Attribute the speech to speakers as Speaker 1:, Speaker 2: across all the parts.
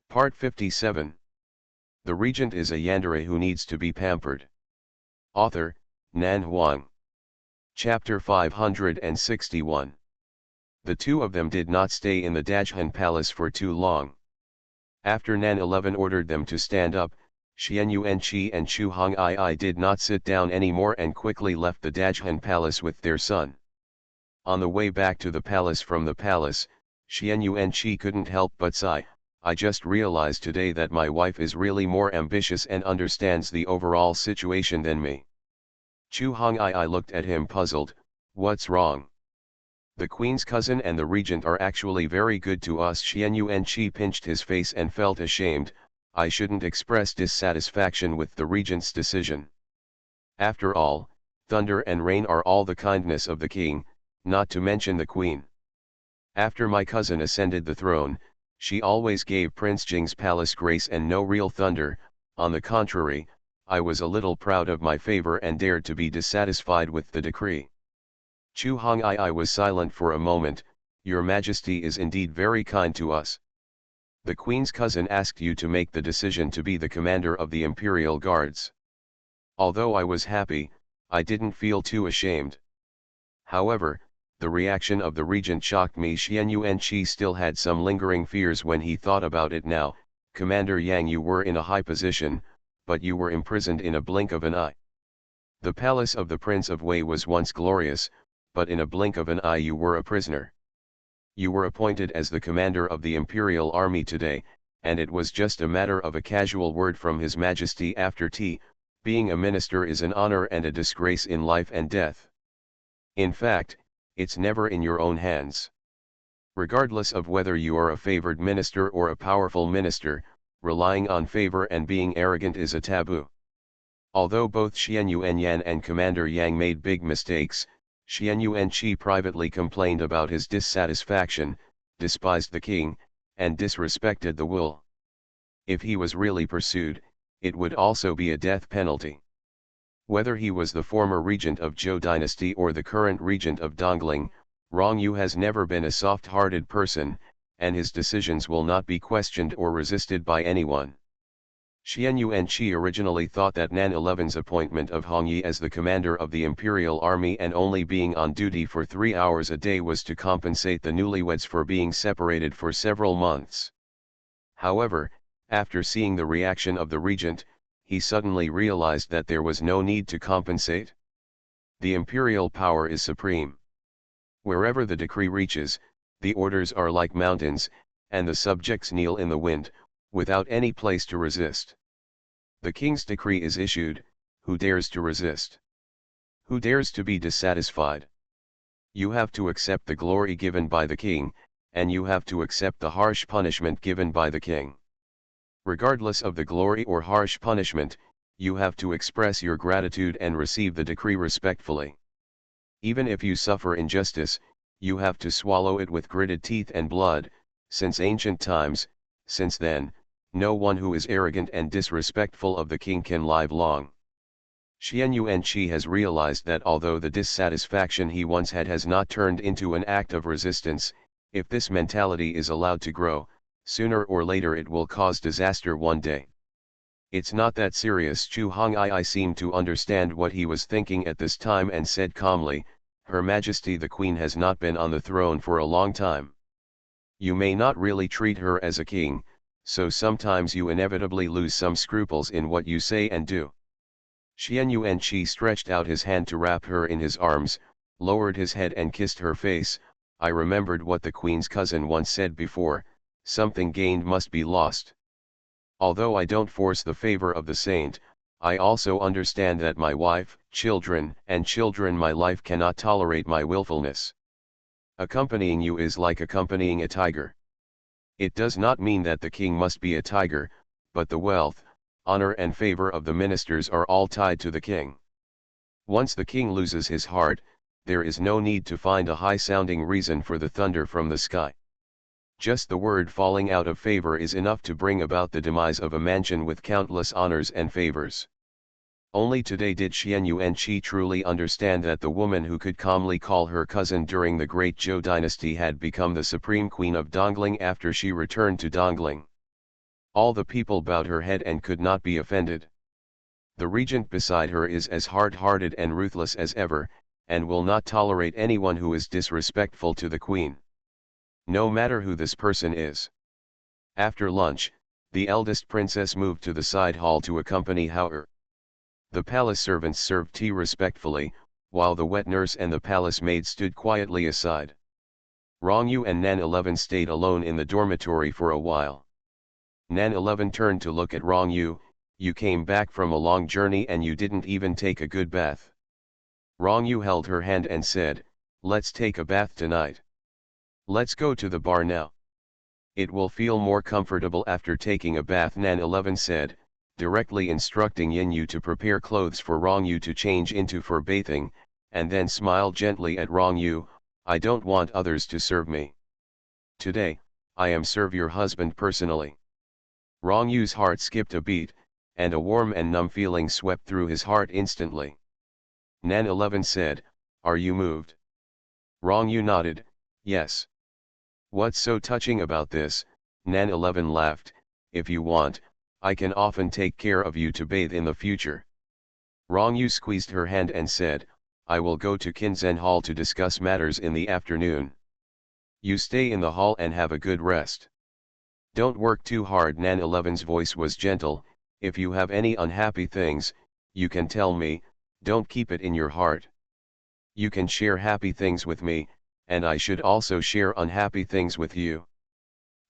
Speaker 1: Part 57. The regent is a yandere who needs to be pampered. Author, Nan Huang. Chapter 561. The two of them did not stay in the Dajhan palace for too long. After Nan 11 ordered them to stand up, Xian Yuanqi and Chu Hongii did not sit down anymore and quickly left the Dajhan palace with their son. On the way back to the palace from the palace, Xian Yuanqi couldn't help but sigh. I just realized today that my wife is really more ambitious and understands the overall situation than me. Chu Hongii looked at him puzzled. What's wrong? The queen's cousin and the regent are actually very good to us. Xian Yuanqi pinched his face and felt ashamed. I shouldn't express dissatisfaction with the regent's decision. After all, thunder and rain are all the kindness of the king, not to mention the queen. After my cousin ascended the throne, she always gave Prince Jing's palace grace and no real thunder. On the contrary, I was a little proud of my favor and dared to be dissatisfied with the decree. Chu Hongii was silent for a moment. Your Majesty is indeed very kind to us. The Queen's cousin asked you to make the decision to be the commander of the Imperial Guards. Although I was happy, I didn't feel too ashamed. However, the reaction of the regent shocked me. Xian Yuanqi still had some lingering fears when he thought about it now. Commander Yang, you were in a high position, but you were imprisoned in a blink of an eye. The palace of the Prince of Wei was once glorious, but in a blink of an eye you were a prisoner. You were appointed as the commander of the Imperial Army today, and it was just a matter of a casual word from His Majesty after tea. Being a minister is an honor and a disgrace in life and death. In fact, it's never in your own hands. Regardless of whether you are a favored minister or a powerful minister, relying on favor and being arrogant is a taboo. Although both Xian Yuanyan and Commander Yang made big mistakes, Xian Yuanqi privately complained about his dissatisfaction, despised the king, and disrespected the will. If he was really pursued, it would also be a death penalty. Whether he was the former regent of Zhou dynasty or the current regent of Dongling, Rong Yu has never been a soft-hearted person, and his decisions will not be questioned or resisted by anyone. Xian Yuanqi originally thought that Nan 11's appointment of Hong Yi as the commander of the Imperial Army and only being on duty for 3 hours a day was to compensate the newlyweds for being separated for several months. However, after seeing the reaction of the regent, he suddenly realized that there was no need to compensate. The imperial power is supreme. Wherever the decree reaches, the orders are like mountains, and the subjects kneel in the wind, without any place to resist. The king's decree is issued. Who dares to resist? Who dares to be dissatisfied? You have to accept the glory given by the king, and you have to accept the harsh punishment given by the king. Regardless of the glory or harsh punishment, you have to express your gratitude and receive the decree respectfully. Even if you suffer injustice, you have to swallow it with gritted teeth and blood. Since ancient times, since then, no one who is arrogant and disrespectful of the king can live long. Xian Yuanqi has realized that although the dissatisfaction he once had has not turned into an act of resistance, if this mentality is allowed to grow, sooner or later it will cause disaster one day. It's not that serious. Chu Hongii seemed to understand what he was thinking at this time and said calmly, Her Majesty the Queen has not been on the throne for a long time. You may not really treat her as a king, so sometimes you inevitably lose some scruples in what you say and do. Xian Yuanqi stretched out his hand to wrap her in his arms, lowered his head and kissed her face. I remembered what the queen's cousin once said before, something gained must be lost. Although I don't force the favor of the saint, I also understand that my wife, children, my life cannot tolerate my willfulness. Accompanying you is like accompanying a tiger. It does not mean that the king must be a tiger, but the wealth, honor and favor of the ministers are all tied to the king. Once the king loses his heart, there is no need to find a high-sounding reason for the thunder from the sky. Just the word falling out of favor is enough to bring about the demise of a mansion with countless honors and favors. Only today did Xian Yuanqi truly understand that the woman who could calmly call her cousin during the great Zhou dynasty had become the supreme queen of Dongling after she returned to Dongling. All the people bowed her head and could not be offended. The regent beside her is as hard-hearted and ruthless as ever, and will not tolerate anyone who is disrespectful to the queen. No matter who this person is. After lunch, the eldest princess moved to the side hall to accompany her. The palace servants served tea respectfully, while the wet nurse and the palace maid stood quietly aside. Rongyu and Nan 11 stayed alone in the dormitory for a while. Nan 11 turned to look at Rongyu. You came back from a long journey and you didn't even take a good bath. Rongyu held her hand and said, let's take a bath tonight. Let's go to the bar now. It will feel more comfortable after taking a bath, Nan 11 said, directly instructing Yinyu to prepare clothes for Rongyu to change into for bathing, and then smiled gently at Rongyu. I don't want others to serve me. Today, I am serve your husband personally. Rongyu's heart skipped a beat, and a warm and numb feeling swept through his heart instantly. Nan 11 said, are you moved? Rongyu nodded, yes. What's so touching about this? Nan 11 laughed, if you want, I can often take care of you to bathe in the future. Rongyu squeezed her hand and said, I will go to Kinzen Hall to discuss matters in the afternoon. You stay in the hall and have a good rest. Don't work too hard. Nan 11's voice was gentle, if you have any unhappy things, you can tell me, don't keep it in your heart. You can share happy things with me, and I should also share unhappy things with you.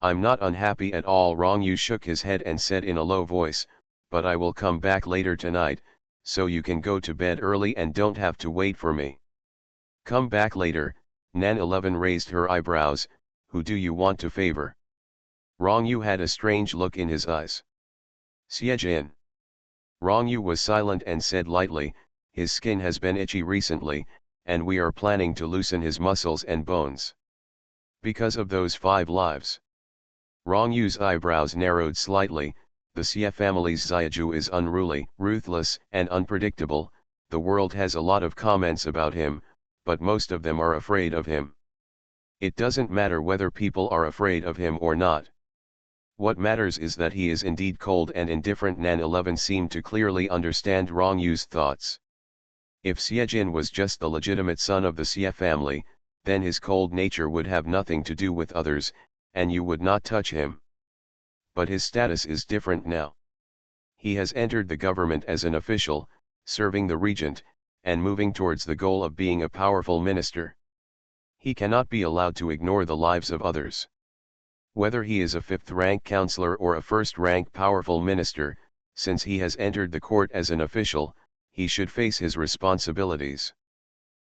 Speaker 1: I'm not unhappy at all. Rongyu shook his head and said in a low voice, but I will come back later tonight, so you can go to bed early and don't have to wait for me. Come back later. Nan 11 raised her eyebrows, who do you want to favor? Rongyu had a strange look in his eyes. Xiejin. Rongyu was silent and said lightly, his skin has been itchy recently, and we are planning to loosen his muscles and bones. Because of those 5 lives. Rongyu's eyebrows narrowed slightly. The Xie family's Xiaju is unruly, ruthless, and unpredictable. The world has a lot of comments about him, but most of them are afraid of him. It doesn't matter whether people are afraid of him or not. What matters is that he is indeed cold and indifferent. Nan 11 seemed to clearly understand Rongyu's thoughts. If Xiejin was just the legitimate son of the Xie family, then his cold nature would have nothing to do with others, and you would not touch him. But his status is different now. He has entered the government as an official, serving the regent, and moving towards the goal of being a powerful minister. He cannot be allowed to ignore the lives of others. Whether he is a 5th-rank counselor or a 1st-rank powerful minister, since he has entered the court as an official, he should face his responsibilities.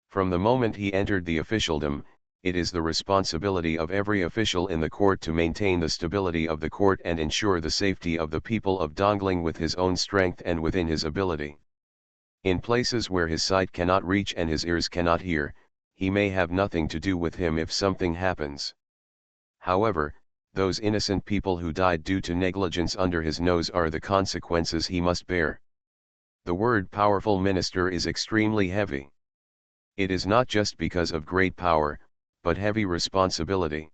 Speaker 1: From the moment he entered the officialdom, it is the responsibility of every official in the court to maintain the stability of the court and ensure the safety of the people of Dongling with his own strength and within his ability. In places where his sight cannot reach and his ears cannot hear, he may have nothing to do with him if something happens. However, those innocent people who died due to negligence under his nose are the consequences he must bear. The word powerful minister is extremely heavy. It is not just because of great power, but heavy responsibility.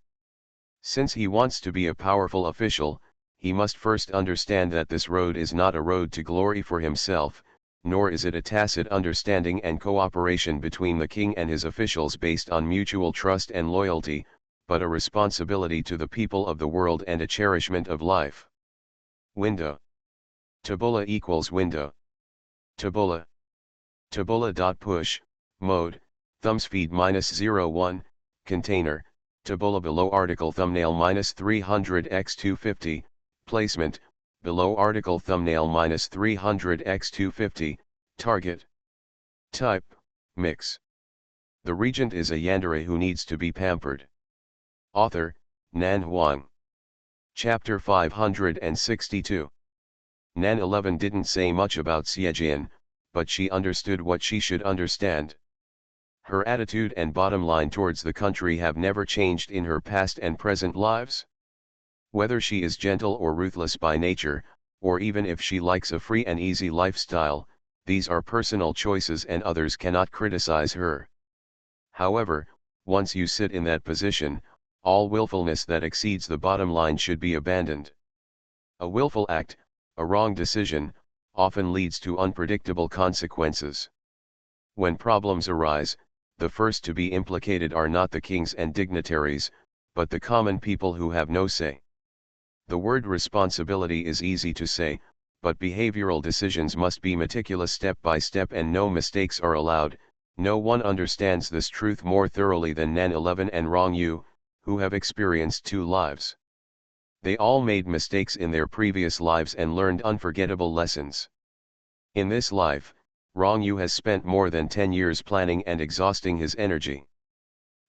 Speaker 1: Since he wants to be a powerful official, he must first understand that this road is not a road to glory for himself, nor is it a tacit understanding and cooperation between the king and his officials based on mutual trust and loyalty, but a responsibility to the people of the world and a cherishment of life. Window. Tabula equals window. Tabula. Tabula.push, mode, thumbs feed -01, container, tabula below article thumbnail -300x250, placement, below article thumbnail -300x250, target. Type, mix. The regent is a yandere who needs to be pampered. Author, Nan Huang. Chapter 562. Nan 11 didn't say much about Xiejin, but she understood what she should understand. Her attitude and bottom line towards the country have never changed in her past and present lives. Whether she is gentle or ruthless by nature, or even if she likes a free and easy lifestyle, these are personal choices and others cannot criticize her. However, once you sit in that position, all willfulness that exceeds the bottom line should be abandoned. A willful act, a wrong decision, often leads to unpredictable consequences. When problems arise, the first to be implicated are not the kings and dignitaries, but the common people who have no say. The word responsibility is easy to say, but behavioral decisions must be meticulous step by step and no mistakes are allowed. No one understands this truth more thoroughly than Nan 11 and Rong Yu, who have experienced 2 lives. They all made mistakes in their previous lives and learned unforgettable lessons. In this life, Rong Yu has spent more than 10 years planning and exhausting his energy.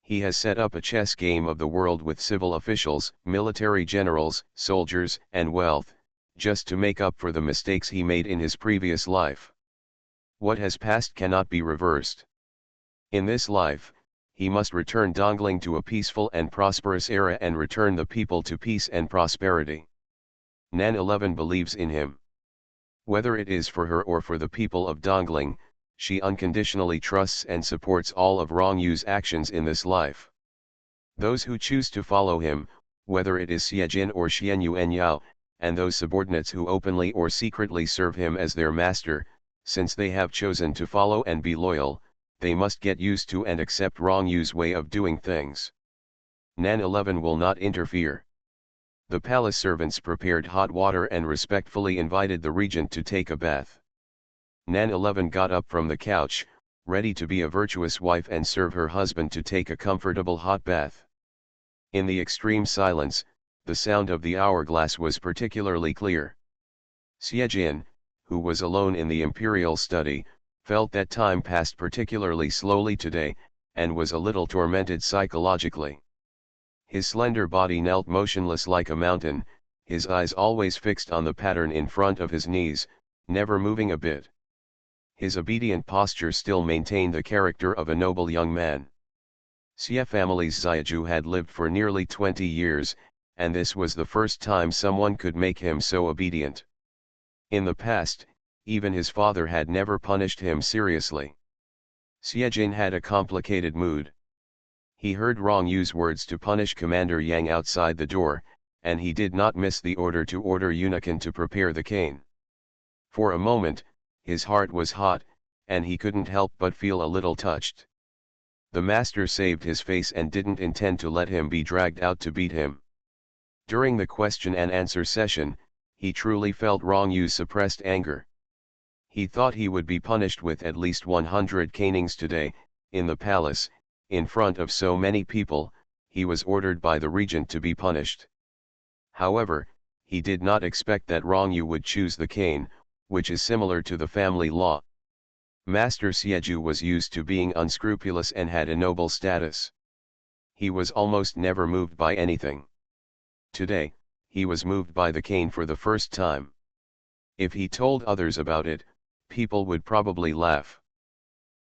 Speaker 1: He has set up a chess game of the world with civil officials, military generals, soldiers, and wealth, just to make up for the mistakes he made in his previous life. What has passed cannot be reversed. In this life, he must return Dongling to a peaceful and prosperous era and return the people to peace and prosperity. Nan 11 believes in him. Whether it is for her or for the people of Dongling, she unconditionally trusts and supports all of Rong Yu's actions in this life. Those who choose to follow him, whether it is Xiejin or Xian Yuan Yao, and those subordinates who openly or secretly serve him as their master, since they have chosen to follow and be loyal, they must get used to and accept Rong Yu's way of doing things. Nan 11 will not interfere. The palace servants prepared hot water and respectfully invited the regent to take a bath. Nan 11 got up from the couch, ready to be a virtuous wife and serve her husband to take a comfortable hot bath. In the extreme silence, the sound of the hourglass was particularly clear. Xiejin, who was alone in the imperial study, felt that time passed particularly slowly today, and was a little tormented psychologically. His slender body knelt motionless like a mountain, his eyes always fixed on the pattern in front of his knees, never moving a bit. His obedient posture still maintained the character of a noble young man. Xie family's Xiaju had lived for nearly 20 years, and this was the first time someone could make him so obedient. In the past, even his father had never punished him seriously. Xiejin had a complicated mood. He heard Rong Yu's words to punish Commander Yang outside the door, and he did not miss the order to order Unicorn to prepare the cane. For a moment, his heart was hot, and he couldn't help but feel a little touched. The master saved his face and didn't intend to let him be dragged out to beat him. During the question and answer session, he truly felt Rong Yu's suppressed anger. He thought he would be punished with at least 100 canings today, in the palace, in front of so many people. He was ordered by the regent to be punished. However, he did not expect that Rong Yu would choose the cane, which is similar to the family law. Master Xiegu was used to being unscrupulous and had a noble status. He was almost never moved by anything. Today, he was moved by the cane for the first time. If he told others about it, people would probably laugh.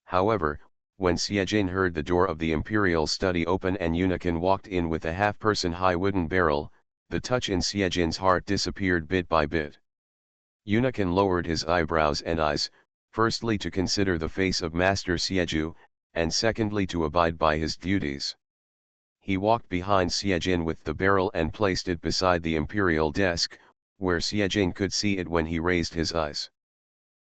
Speaker 1: However, when Xiejin heard the door of the imperial study open and Unicorn walked in with a half-person high wooden barrel, the touch in Xiejin's heart disappeared bit by bit. Unicorn lowered his eyebrows and eyes, firstly to consider the face of Master Xiegu, and secondly to abide by his duties. He walked behind Xiejin with the barrel and placed it beside the imperial desk, where Xiejin could see it when he raised his eyes.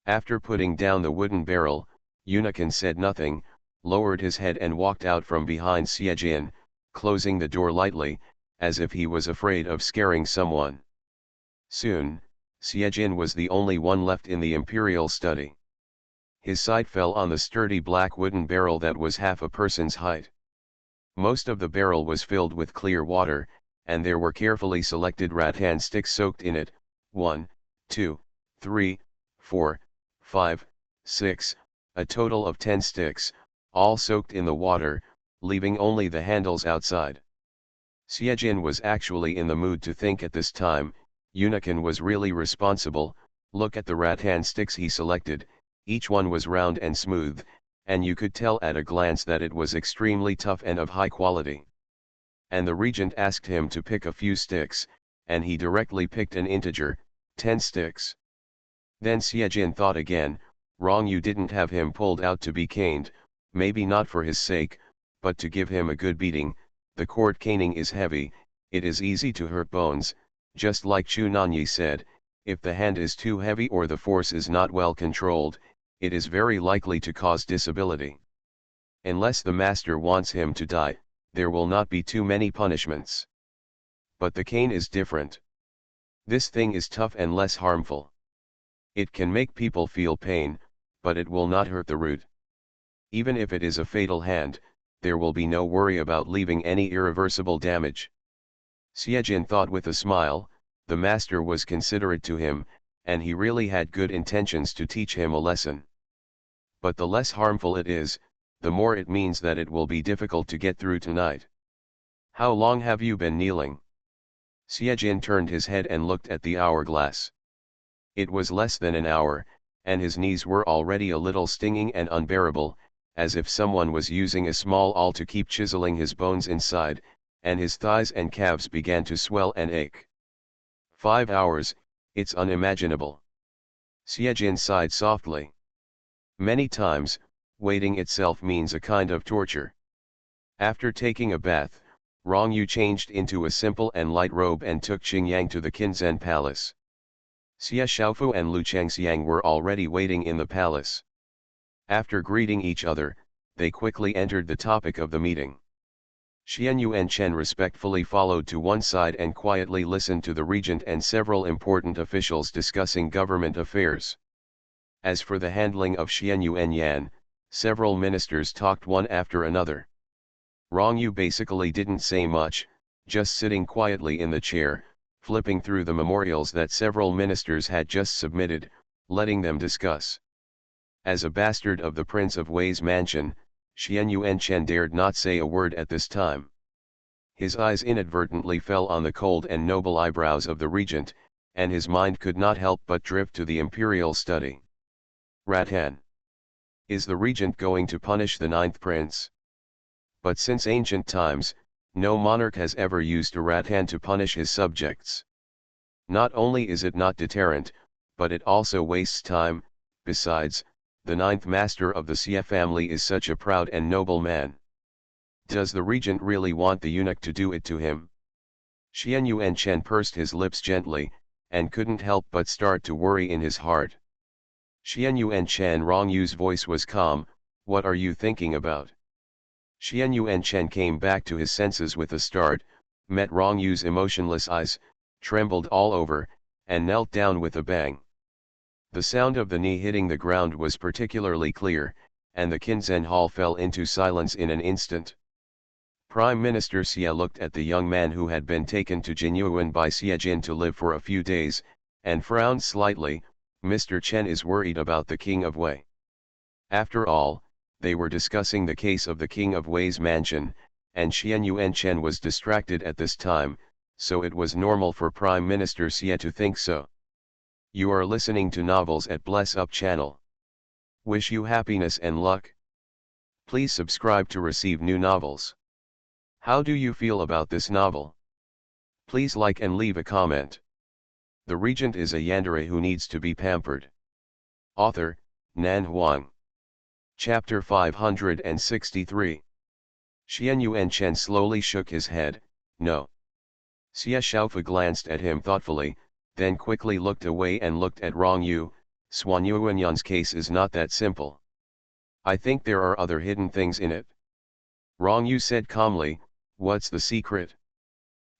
Speaker 1: After putting down the wooden barrel, Unicorn said nothing, lowered his head and walked out from behind Xiejin, closing the door lightly, as if he was afraid of scaring someone. Soon, Xiejin was the only one left in the imperial study. His sight fell on the sturdy black wooden barrel that was half a person's height. Most of the barrel was filled with clear water, and there were carefully selected rattan sticks soaked in it, 1, 2, 3, 4, 5, 6, a total of 10 sticks, all soaked in the water, leaving only the handles outside. Xiejin was actually in the mood to think at this time. Unicorn was really responsible. Look at the rattan sticks he selected, each one was round and smooth, and you could tell at a glance that it was extremely tough and of high quality. And the regent asked him to pick a few sticks, and he directly picked an integer, 10 sticks. Then Xiejin thought again, Rong Yu didn't have him pulled out to be caned, maybe not for his sake, but to give him a good beating. The court caning is heavy, it is easy to hurt bones, Just like Chu Nanyi said, if the hand is too heavy or the force is not well controlled, it is very likely to cause disability. Unless the master wants him to die, there will not be too many punishments. But the cane is different. This thing is tough and less harmful. It can make people feel pain, but it will not hurt the root. Even if it is a fatal hand, there will be no worry about leaving any irreversible damage. Xiejin thought with a smile, the master was considerate to him, and he really had good intentions to teach him a lesson. But the less harmful it is, the more it means that it will be difficult to get through tonight. How long have you been kneeling? Xiejin turned his head and looked at the hourglass. It was less than an hour, and his knees were already a little stinging and unbearable, as if someone was using a small awl to keep chiseling his bones inside, and his thighs and calves began to swell and ache. 5 hours, it's unimaginable. Xiejin sighed softly. Many times, waiting itself means a kind of torture. After taking a bath, Rong Yu changed into a simple and light robe and took Qingyang to the Qinzhen palace. Xie Xiaofu and Lu Changxiang were already waiting in the palace. After greeting each other, they quickly entered the topic of the meeting. Xian Yuan Chen respectfully followed to one side and quietly listened to the regent and several important officials discussing government affairs. As for the handling of Xian Yuan Yan, several ministers talked one after another. Rong Yu basically didn't say much, just sitting quietly in the chair, flipping through the memorials that several ministers had just submitted, letting them discuss. As a bastard of the Prince of Wei's mansion, Xian Yuan Chen dared not say a word at this time. His eyes inadvertently fell on the cold and noble eyebrows of the regent, and his mind could not help but drift to the imperial study. Rattan. Is the regent going to punish the 9th prince? But since ancient times, no monarch has ever used a rattan to punish his subjects. Not only is it not deterrent, but it also wastes time. Besides, the 9th master of the Xie family is such a proud and noble man. Does the regent really want the eunuch to do it to him? Xian Yuan Chen pursed his lips gently, and couldn't help but start to worry in his heart. Xian Yuan Chen. Rong Yu's voice was calm. What are you thinking about? Xian Yuan Chen came back to his senses with a start, met Rong Yu's emotionless eyes, trembled all over, and knelt down with a bang. The sound of the knee hitting the ground was particularly clear, and the Qinzhen hall fell into silence in an instant. Prime Minister Xie looked at the young man who had been taken to Jinyuan by Xiejin to live for a few days, and frowned slightly. Mr. Chen is worried about the King of Wei. After all, they were discussing the case of the King of Wei's mansion, and Xian Yuan Chen was distracted at this time, so it was normal for Prime Minister Xie to think so. You are listening to Novels at Bless Up channel. Wish you happiness and luck. Please subscribe to receive new novels. How do you feel about this novel? Please like and leave a comment. The regent is a yandere who needs to be pampered. Author, Nan Huang. Chapter 563. Xian Yuan Chen slowly shook his head. No. Xie Xiaofu glanced at him thoughtfully, then quickly looked away and looked at Rong Yu. Xuan Yuanyan's case is not that simple. I think there are other hidden things in it. Rong Yu said calmly, what's the secret?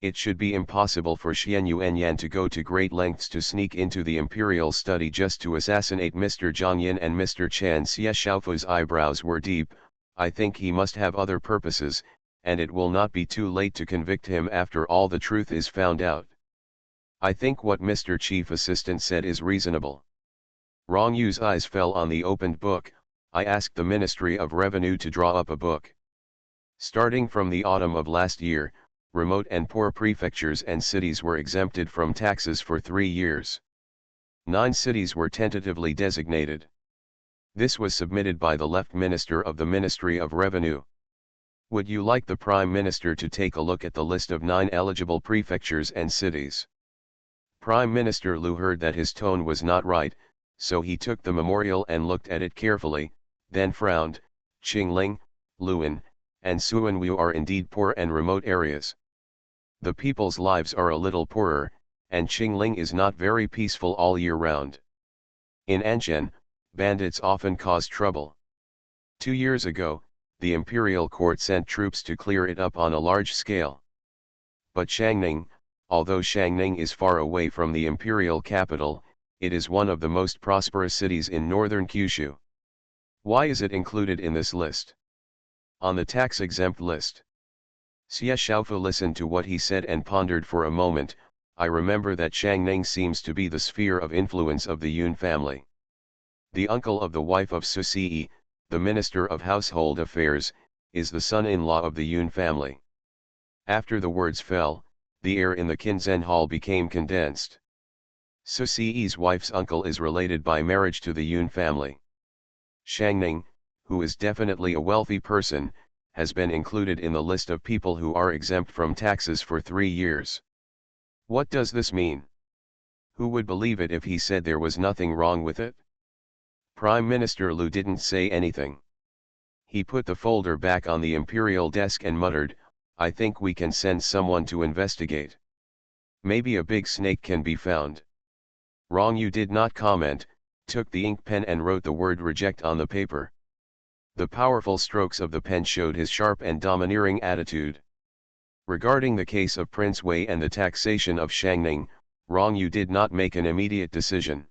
Speaker 1: It should be impossible for Xian Yuanyan to go to great lengths to sneak into the imperial study just to assassinate Mr. Zhang Yin and Mr. Chen. Xie Xiaofu's eyebrows were deep. I think he must have other purposes, and it will not be too late to convict him after all the truth is found out. I think what Mr. Chief Assistant said is reasonable. Rong Yu's eyes fell on the opened book. I asked the Ministry of Revenue to draw up a book. Starting from the autumn of last year, remote and poor prefectures and cities were exempted from taxes for 3 years. 9 cities were tentatively designated. This was submitted by the Left Minister of the Ministry of Revenue. Would you like the Prime Minister to take a look at the list of 9 eligible prefectures and cities? Prime Minister Lu heard that his tone was not right, so he took the memorial and looked at it carefully, then frowned. Qingling, Luan, and Suanwu are indeed poor and remote areas. The people's lives are a little poorer, and Qingling is not very peaceful all year round. In Anshan, bandits often cause trouble. 2 years ago, the imperial court sent troops to clear it up on a large scale. But Shangning, although Shangning is far away from the imperial capital, it is one of the most prosperous cities in northern Kyushu. Why is it included in this list? On the tax-exempt list. Xie Xiaofu listened to what he said and pondered for a moment. I remember that Shangning seems to be the sphere of influence of the Yun family. The uncle of the wife of Susi, the Minister of Household Affairs, is the son-in-law of the Yun family. After the words fell, the air in the Kinzen hall became condensed. Susi's wife's uncle is related by marriage to the Yun family. Shangning, who is definitely a wealthy person, has been included in the list of people who are exempt from taxes for 3 years. What does this mean? Who would believe it if he said there was nothing wrong with it? Prime Minister Lu didn't say anything. He put the folder back on the imperial desk and muttered, "I think we can send someone to investigate. Maybe a big snake can be found." Rong Yu did not comment, took the ink pen and wrote the word reject on the paper. The powerful strokes of the pen showed his sharp and domineering attitude. Regarding the case of Prince Wei and the taxation of Shangning, Rong Yu did not make an immediate decision.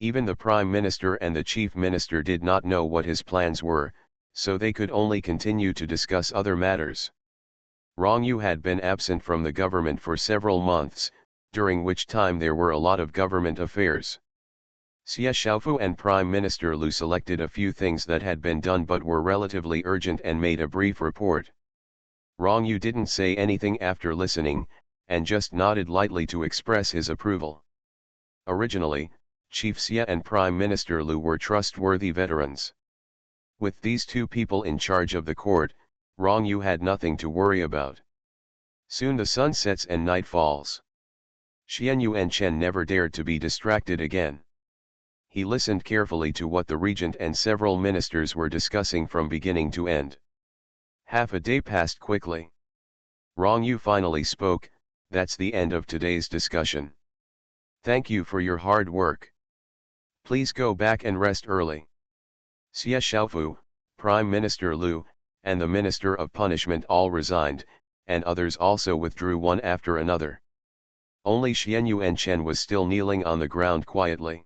Speaker 1: Even the Prime Minister and the Chief Minister did not know what his plans were, so they could only continue to discuss other matters. Rong Yu had been absent from the government for several months, during which time there were a lot of government affairs. Xie Xiaofu and Prime Minister Lu selected a few things that had been done but were relatively urgent and made a brief report. Rong Yu didn't say anything after listening, and just nodded lightly to express his approval. Originally, Chief Xie and Prime Minister Lu were trustworthy veterans. With these two people in charge of the court, Rong Yu had nothing to worry about. Soon the sun sets and night falls. Xian Yuanchen never dared to be distracted again. He listened carefully to what the regent and several ministers were discussing from beginning to end. Half a day passed quickly. Rong Yu finally spoke, "That's the end of today's discussion. Thank you for your hard work. Please go back and rest early." Xie Xiaofu, Prime Minister Lu, and the Minister of Punishment all resigned, and others also withdrew one after another. Only Xian Yuanchen was still kneeling on the ground quietly.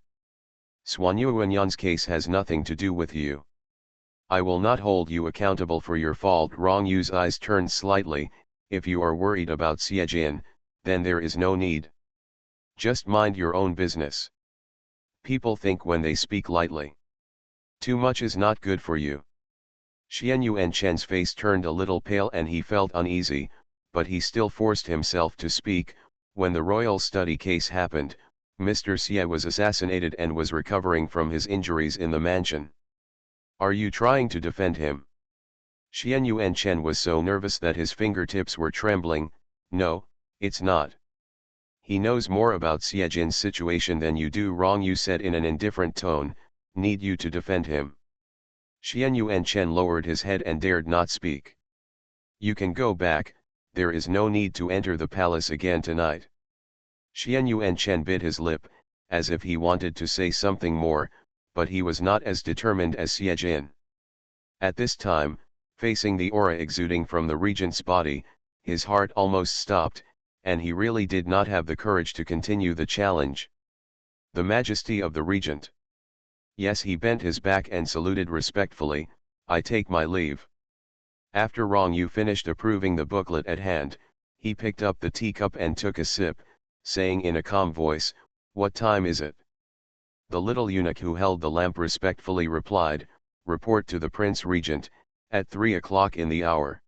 Speaker 1: "Suan Yuanyan's case has nothing to do with you. I will not hold you accountable for your fault." Rong Yu's eyes turned slightly. "If you are worried about Xiejin, then there is no need. Just mind your own business. People think when they speak lightly. Too much is not good for you." Xian Yuanchen's face turned a little pale and he felt uneasy, but he still forced himself to speak. "When the royal study case happened, Mr. Xie was assassinated and was recovering from his injuries in the mansion. Are you trying to defend him?" Xian Yuanchen was so nervous that his fingertips were trembling. "No, it's not. He knows more about Xiejin's situation than you do." Rong Yu said in an indifferent tone. "Need you to defend him?" Xian Yuanchen lowered his head and dared not speak. "You can go back, there is no need to enter the palace again tonight." Xian Yuanchen bit his lip, as if he wanted to say something more, but he was not as determined as Xiejin. At this time, facing the aura exuding from the regent's body, his heart almost stopped, and he really did not have the courage to continue the challenge. The majesty of the regent. Yes, he bent his back and saluted respectfully. "I take my leave." After Rong Yu finished approving the booklet at hand, he picked up the teacup and took a sip, saying in a calm voice, "What time is it?" The little eunuch who held the lamp respectfully replied, "Report to the Prince Regent, at 3 o'clock in the hour."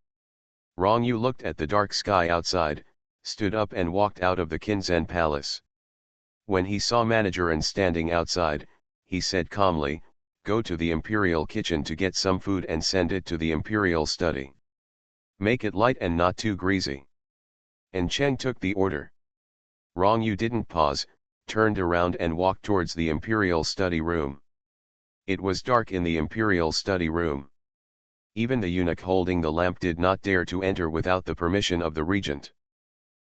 Speaker 1: Rong Yu looked at the dark sky outside, stood up and walked out of the Kinzen Palace. When he saw Managerin standing outside, he said calmly, "Go to the Imperial kitchen to get some food and send it to the Imperial study. Make it light and not too greasy." And Cheng took the order. Rong Yu didn't pause, turned around and walked towards the Imperial study room. It was dark in the Imperial study room. Even the eunuch holding the lamp did not dare to enter without the permission of the regent.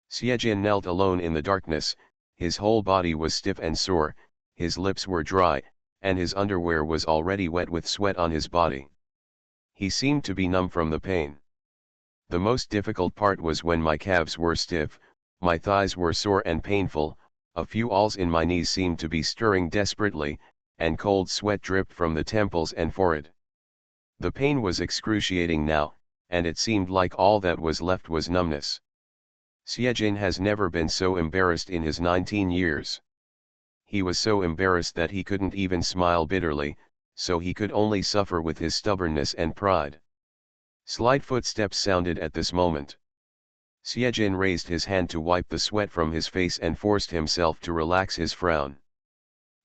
Speaker 1: Xiejin knelt alone in the darkness, his whole body was stiff and sore, his lips were dry, and his underwear was already wet with sweat on his body. He seemed to be numb from the pain. The most difficult part was when my calves were stiff, my thighs were sore and painful, a few alls in my knees seemed to be stirring desperately, and cold sweat dripped from the temples and forehead. The pain was excruciating now, and it seemed like all that was left was numbness. Siejin has never been so embarrassed in his 19 years. He was so embarrassed that he couldn't even smile bitterly, so he could only suffer with his stubbornness and pride. Slight footsteps sounded at this moment. Siejin raised his hand to wipe the sweat from his face and forced himself to relax his frown.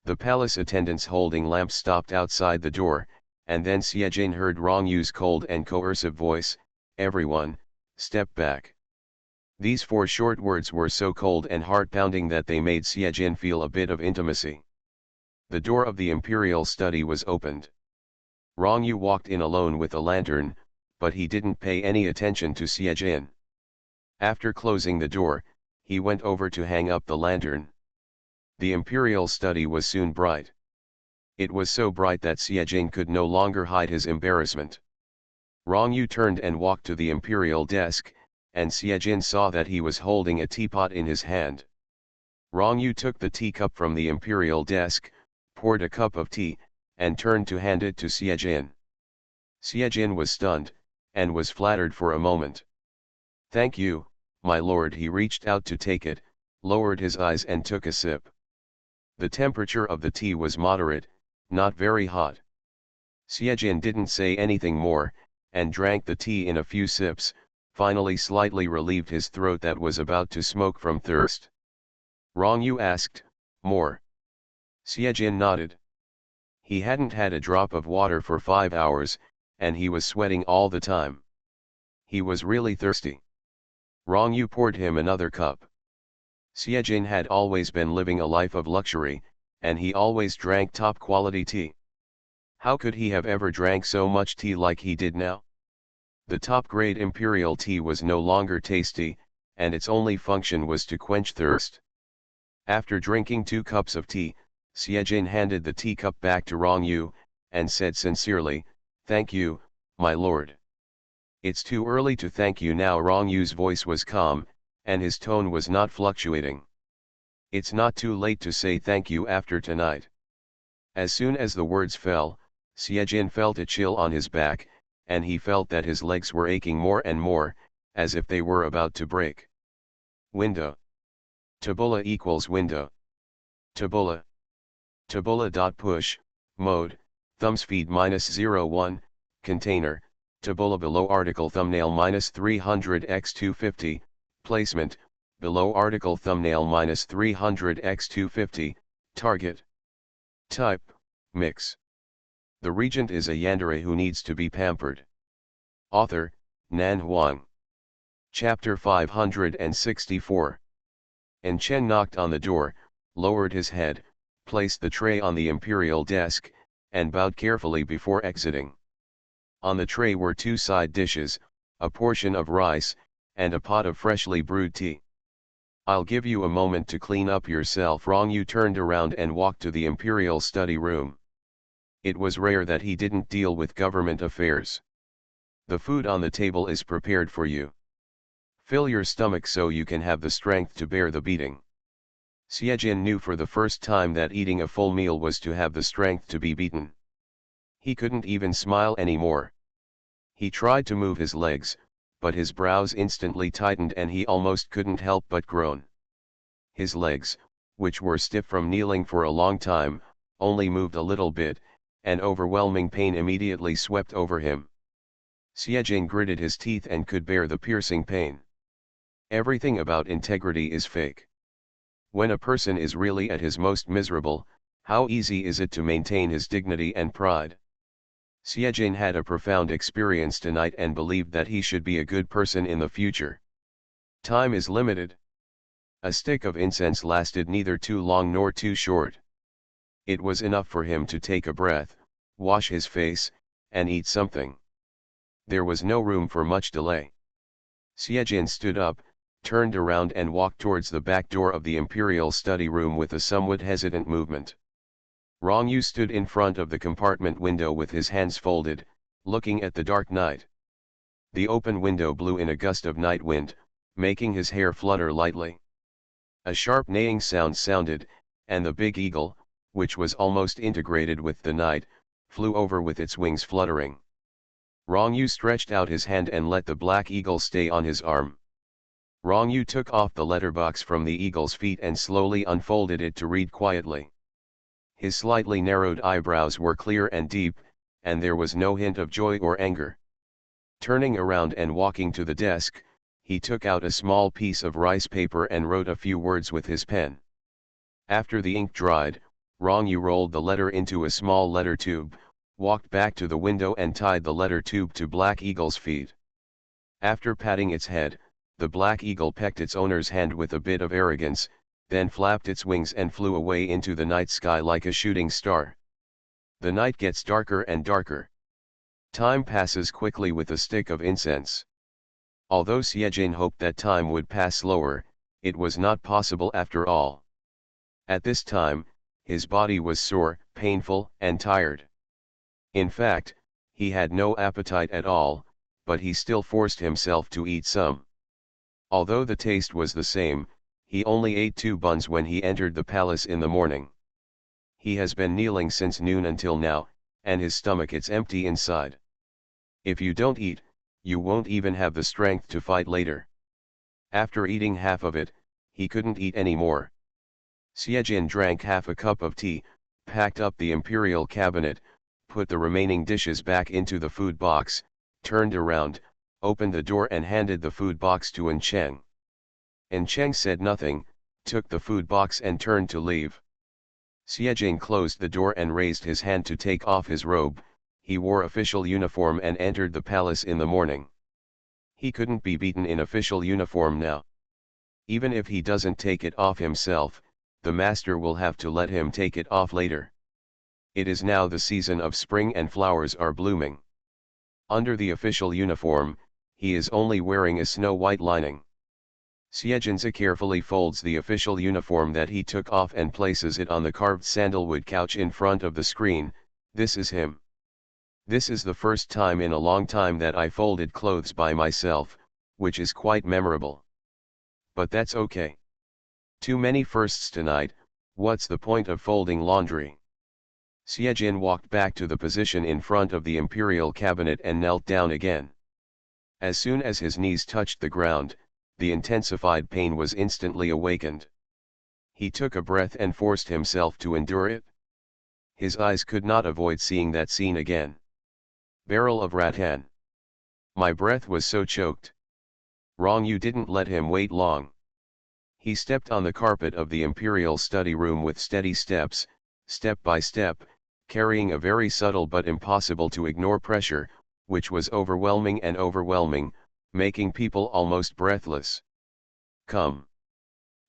Speaker 1: The palace attendants holding lamps stopped outside the door, and then Siejin heard Rong Yu's cold and coercive voice, "Everyone, step back." These 4 short words were so cold and heart-pounding that they made Siejin feel a bit of intimacy. The door of the imperial study was opened. Rong Yu walked in alone with a lantern, but he didn't pay any attention to Siejin. After closing the door, he went over to hang up the lantern. The imperial study was soon bright. It was so bright that Siejin could no longer hide his embarrassment. Rong Yu turned and walked to the imperial desk, and Siejin saw that he was holding a teapot in his hand. Rong Yu took the teacup from the imperial desk, poured a cup of tea, and turned to hand it to Siejin. Siejin was stunned, and was flattered for a moment. "Thank you, my lord." He reached out to take it, lowered his eyes and took a sip. The temperature of the tea was moderate, not very hot. Siejin didn't say anything more, and drank the tea in a few sips, finally slightly relieved his throat that was about to smoke from thirst. Rong Yu asked, "More?" Siejin nodded. He hadn't had a drop of water for 5 hours, and he was sweating all the time. He was really thirsty. Rong Yu poured him another cup. Siejin had always been living a life of luxury, and he always drank top-quality tea. How could he have ever drank so much tea like he did now? The top-grade imperial tea was no longer tasty, and its only function was to quench thirst. After drinking 2 cups of tea, Siejin handed the teacup back to Rong Yu, and said sincerely, "Thank you, my lord." "It's too early to thank you now." Rong Yu's voice was calm, and his tone was not fluctuating. "It's not too late to say thank you after tonight." As soon as the words fell, Siejin felt a chill on his back, and he felt that his legs were aching more and more, as if they were about to break. Window. Tabula equals window. Tabula. Tabula.push, mode, thumbs feed -01, container, tabula below article thumbnail -300x250, placement, below article thumbnail -300x250, target. Type, mix. The regent is a yandere who needs to be pampered. Author, Nan Huang. Chapter 564. And Chen knocked on the door, lowered his head, placed the tray on the imperial desk, and bowed carefully before exiting. On the tray were 2 side dishes, a portion of rice, and a pot of freshly brewed tea. "I'll give you a moment to clean up yourself." Rong Yu turned around and walked to the imperial study room. It was rare that he didn't deal with government affairs. "The food on the table is prepared for you. Fill your stomach so you can have the strength to bear the beating." Siejin knew for the first time that eating a full meal was to have the strength to be beaten. He couldn't even smile anymore. He tried to move his legs, but his brows instantly tightened and he almost couldn't help but groan. His legs, which were stiff from kneeling for a long time, only moved a little bit, and overwhelming pain immediately swept over him. Siejin gritted his teeth and could bear the piercing pain. Everything about integrity is fake. When a person is really at his most miserable, how easy is it to maintain his dignity and pride? Siejin had a profound experience tonight and believed that he should be a good person in the future. Time is limited. A stick of incense lasted neither too long nor too short. It was enough for him to take a breath, wash his face, and eat something. There was no room for much delay. Siejin stood up, turned around and walked towards the back door of the Imperial study room with a somewhat hesitant movement. Rong Yu stood in front of the compartment window with his hands folded, looking at the dark night. The open window blew in a gust of night wind, making his hair flutter lightly. A sharp neighing sound sounded, and the big eagle, which was almost integrated with the night, flew over with its wings fluttering. Rong Yu stretched out his hand and let the black eagle stay on his arm. Rong Yu took off the letterbox from the eagle's feet and slowly unfolded it to read quietly. His slightly narrowed eyebrows were clear and deep, and there was no hint of joy or anger. Turning around and walking to the desk, he took out a small piece of rice paper and wrote a few words with his pen. After the ink dried, Rong Yu rolled the letter into a small letter tube, walked back to the window and tied the letter tube to Black Eagle's feet. After patting its head, the Black Eagle pecked its owner's hand with a bit of arrogance, then flapped its wings and flew away into the night sky like a shooting star. The night gets darker and darker. Time passes quickly with a stick of incense. Although Xiejin hoped that time would pass slower, it was not possible after all. At this time, his body was sore, painful, and tired. In fact, he had no appetite at all, but he still forced himself to eat some. Although the taste was the same, he only ate 2 buns when he entered the palace in the morning. He has been kneeling since noon until now, and his stomach is empty inside. If you don't eat, you won't even have the strength to fight later. After eating half of it, he couldn't eat any more. Xiejin drank half a cup of tea, packed up the imperial cabinet, put the remaining dishes back into the food box, turned around, opened the door and handed the food box to En Cheng. En Cheng said nothing, took the food box and turned to leave. Xiejin closed the door and raised his hand to take off his robe. He wore official uniform and entered the palace in the morning. He couldn't be beaten in official uniform now. Even if he doesn't take it off himself, the master will have to let him take it off later. It is now the season of spring and flowers are blooming. Under the official uniform, he is only wearing a snow-white lining. Xiejinza carefully folds the official uniform that he took off and places it on the carved sandalwood couch in front of the screen. This is him. This is the first time in a long time that I folded clothes by myself, which is quite memorable. But that's okay. Too many firsts tonight, what's the point of folding laundry? Xiejin walked back to the position in front of the imperial cabinet and knelt down again. As soon as his knees touched the ground, the intensified pain was instantly awakened. He took a breath and forced himself to endure it. His eyes could not avoid seeing that scene again. Barrel of rattan. My breath was so choked. Rong Yu didn't let him wait long. He stepped on the carpet of the imperial study room with steady steps, step by step, carrying a very subtle but impossible to ignore pressure, which was overwhelming and overwhelming, making people almost breathless. Come.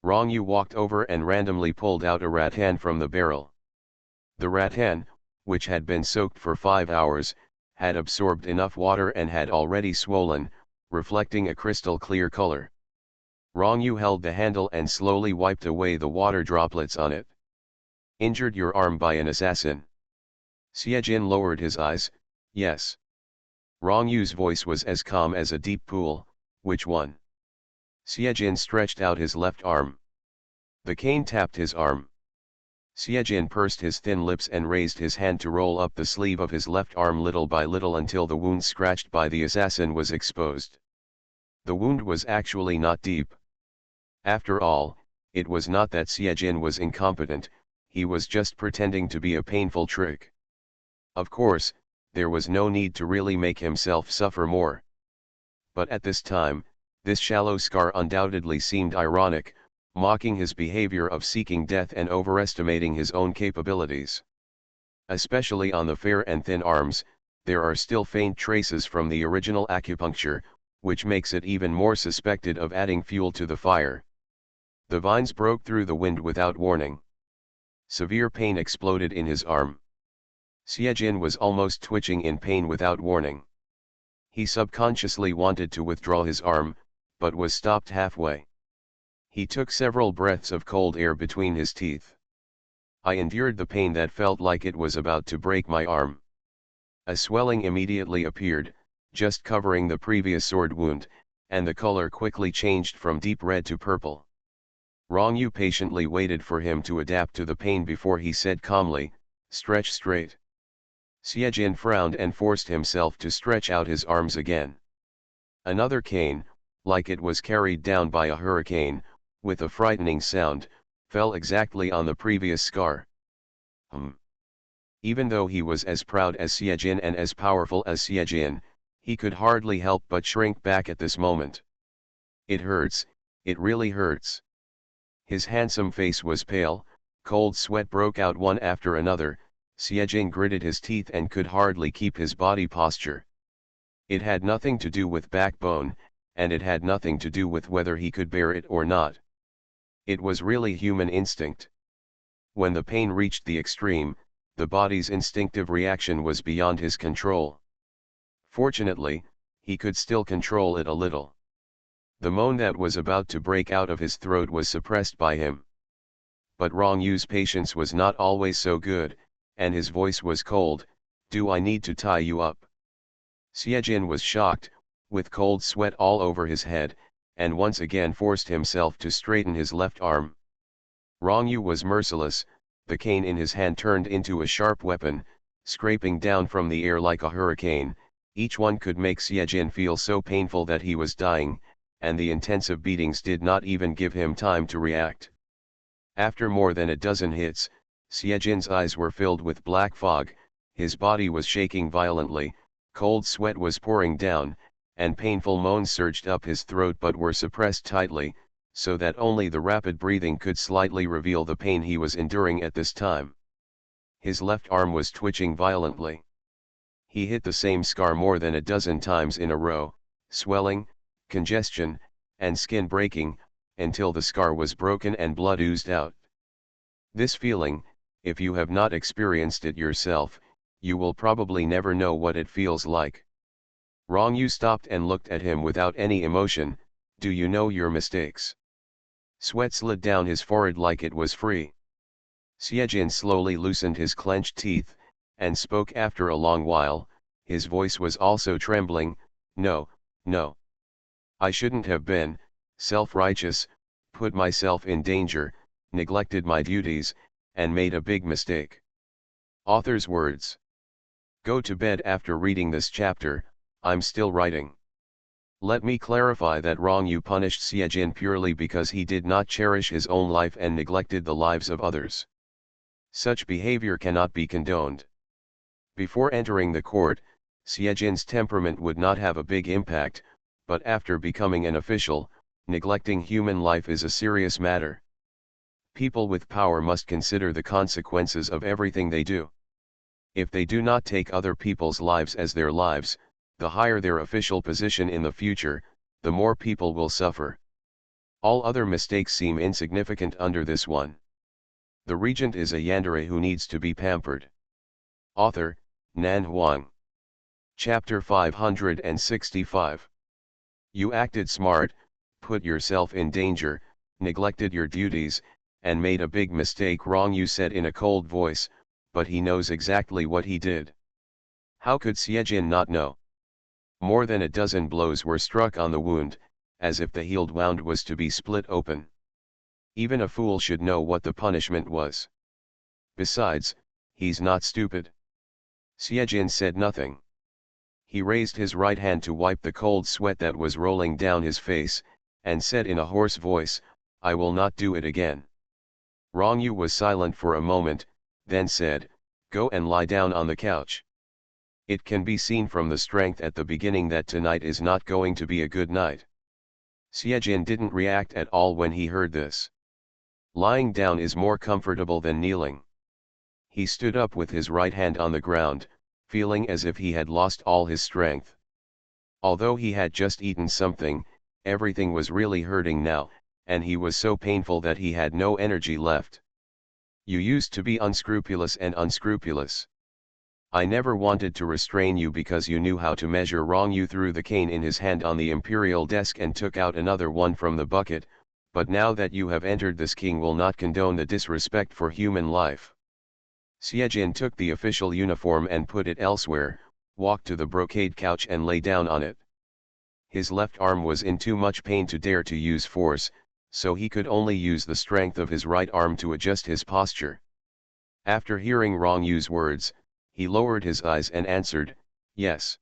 Speaker 1: Rong Yu walked over and randomly pulled out a rattan from the barrel. The rattan, which had been soaked for 5 hours, had absorbed enough water and had already swollen, reflecting a crystal clear color. Rong Yu held the handle and slowly wiped away the water droplets on it. Injured your arm by an assassin? Xiejin lowered his eyes. Yes. Rong Yu's voice was as calm as a deep pool. Which one? Xiejin stretched out his left arm. The cane tapped his arm. Xiejin pursed his thin lips and raised his hand to roll up the sleeve of his left arm little by little until the wound scratched by the assassin was exposed. The wound was actually not deep. After all, it was not that Xiejin was incompetent, he was just pretending to be a painful trick. Of course, there was no need to really make himself suffer more. But at this time, this shallow scar undoubtedly seemed ironic, mocking his behavior of seeking death and overestimating his own capabilities. Especially on the fair and thin arms, there are still faint traces from the original acupuncture, which makes it even more suspected of adding fuel to the fire. The vines broke through the wind without warning. Severe pain exploded in his arm. Xiejin was almost twitching in pain without warning. He subconsciously wanted to withdraw his arm, but was stopped halfway. He took several breaths of cold air between his teeth. I endured the pain that felt like it was about to break my arm. A swelling immediately appeared, just covering the previous sword wound, and the color quickly changed from deep red to purple. Rong Yu patiently waited for him to adapt to the pain before he said calmly, "Stretch straight." Xie Jin frowned and forced himself to stretch out his arms again. Another cane, like it was carried down by a hurricane, with a frightening sound, fell exactly on the previous scar. Even though he was as proud as Xie Jin and as powerful as Xie Jin, he could hardly help but shrink back at this moment. "It hurts, it really hurts." His handsome face was pale, cold sweat broke out one after another. Xie Jin gritted his teeth and could hardly keep his body posture. It had nothing to do with backbone, and it had nothing to do with whether he could bear it or not. It was really human instinct. When the pain reached the extreme, the body's instinctive reaction was beyond his control. Fortunately, he could still control it a little. The moan that was about to break out of his throat was suppressed by him. But Rong Yu's patience was not always so good, and his voice was cold. "Do I need to tie you up?" Xie Jin was shocked, with cold sweat all over his head, and once again forced himself to straighten his left arm. Rong Yu was merciless. The cane in his hand turned into a sharp weapon, scraping down from the air like a hurricane. Each one could make Xie Jin feel so painful that he was dying, and the intensive beatings did not even give him time to react. After more than a dozen hits, Xie Jin's eyes were filled with black fog, his body was shaking violently, cold sweat was pouring down, and painful moans surged up his throat but were suppressed tightly, so that only the rapid breathing could slightly reveal the pain he was enduring at this time. His left arm was twitching violently. He hit the same scar more than a dozen times in a row, swelling, congestion, and skin breaking, until the scar was broken and blood oozed out. This feeling, if you have not experienced it yourself, you will probably never know what it feels like. Rong Yu stopped and looked at him without any emotion. "Do you know your mistakes?" Sweat slid down his forehead like it was free. Xie Jin slowly loosened his clenched teeth, and spoke after a long while. His voice was also trembling. "No, no. I shouldn't have been self-righteous, put myself in danger, neglected my duties, and made a big mistake." Author's words. Go to bed after reading this chapter. I'm still writing. Let me clarify that Rong Yu punished Xie Jin purely because he did not cherish his own life and neglected the lives of others. Such behavior cannot be condoned. Before entering the court, Xie Jin's temperament would not have a big impact, but after becoming an official, neglecting human life is a serious matter. People with power must consider the consequences of everything they do. If they do not take other people's lives as their lives, the higher their official position in the future, the more people will suffer. All other mistakes seem insignificant under this one. The regent is a yandere who needs to be pampered. Author, Nan Huang. Chapter 565. You acted smart, put yourself in danger, neglected your duties, and made a big mistake. Rong Yu said in a cold voice, but he knows exactly what he did. How could Xie Jin not know? More than a dozen blows were struck on the wound, as if the healed wound was to be split open. Even a fool should know what the punishment was. Besides, he's not stupid. Xie Jin said nothing. He raised his right hand to wipe the cold sweat that was rolling down his face, and said in a hoarse voice, "I will not do it again." Rong Yu was silent for a moment, then said, "Go and lie down on the couch." It can be seen from the strength at the beginning that tonight is not going to be a good night. Xie Jin didn't react at all when he heard this. Lying down is more comfortable than kneeling. He stood up with his right hand on the ground, feeling as if he had lost all his strength. Although he had just eaten something, everything was really hurting now, and he was so painful that he had no energy left. You used to be unscrupulous and unscrupulous. I never wanted to restrain you because you knew how to measure wrong. You threw the cane in his hand on the imperial desk and took out another one from the bucket, but now that you have entered, this king will not condone the disrespect for human life. Xiejin took the official uniform and put it elsewhere, walked to the brocade couch and lay down on it. His left arm was in too much pain to dare to use force, so he could only use the strength of his right arm to adjust his posture. After hearing Rong Yu's words, he lowered his eyes and answered, "Yes."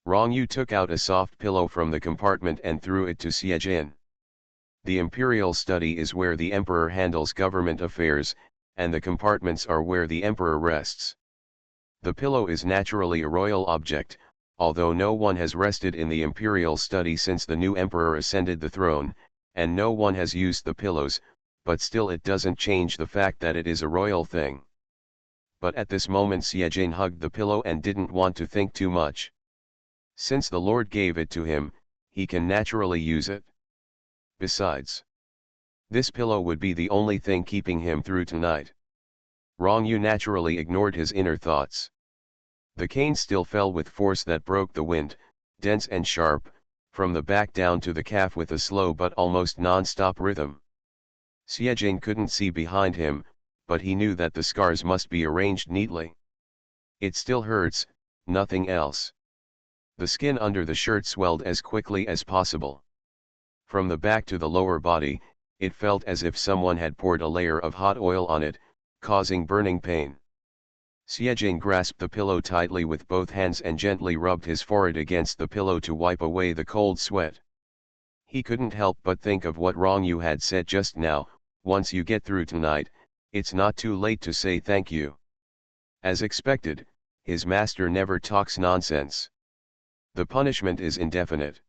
Speaker 1: Rong Yu took out a soft pillow from the compartment and threw it to Xiejin. The imperial study is where the emperor handles government affairs, and the compartments are where the emperor rests. The pillow is naturally a royal object, although no one has rested in the imperial study since the new emperor ascended the throne, and no one has used the pillows, but still it doesn't change the fact that it is a royal thing. But at this moment Xiejin hugged the pillow and didn't want to think too much. Since the Lord gave it to him, he can naturally use it. Besides, this pillow would be the only thing keeping him through tonight. Rong Yu naturally ignored his inner thoughts. The cane still fell with force that broke the wind, dense and sharp, from the back down to the calf with a slow but almost non-stop rhythm. Xiejin couldn't see behind him, but he knew that the scars must be arranged neatly. It still hurts, nothing else. The skin under the shirt swelled as quickly as possible. From the back to the lower body, it felt as if someone had poured a layer of hot oil on it, causing burning pain. Xiejin grasped the pillow tightly with both hands and gently rubbed his forehead against the pillow to wipe away the cold sweat. He couldn't help but think of what Rong Yu had said just now, "Once you get through tonight, it's not too late to say thank you." As expected, his master never talks nonsense. The punishment is indefinite.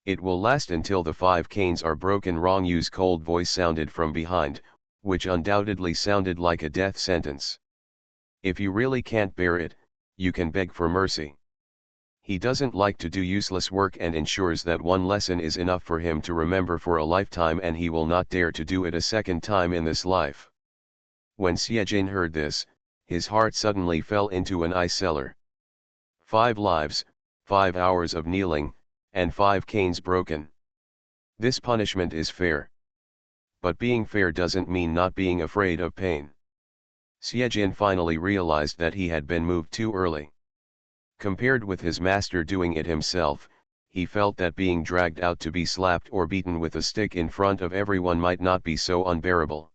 Speaker 1: It will last until the 5 canes are broken. Rong Yu's cold voice sounded from behind, which undoubtedly sounded like a death sentence. "If you really can't bear it, you can beg for mercy." He doesn't like to do useless work and ensures that one lesson is enough for him to remember for a lifetime, and he will not dare to do it a second time in this life. When Xiejin heard this, his heart suddenly fell into an ice cellar. 5 lives, 5 hours of kneeling, and 5 canes broken. This punishment is fair. But being fair doesn't mean not being afraid of pain. Xiejin finally realized that he had been moved too early. Compared with his master doing it himself, he felt that being dragged out to be slapped or beaten with a stick in front of everyone might not be so unbearable.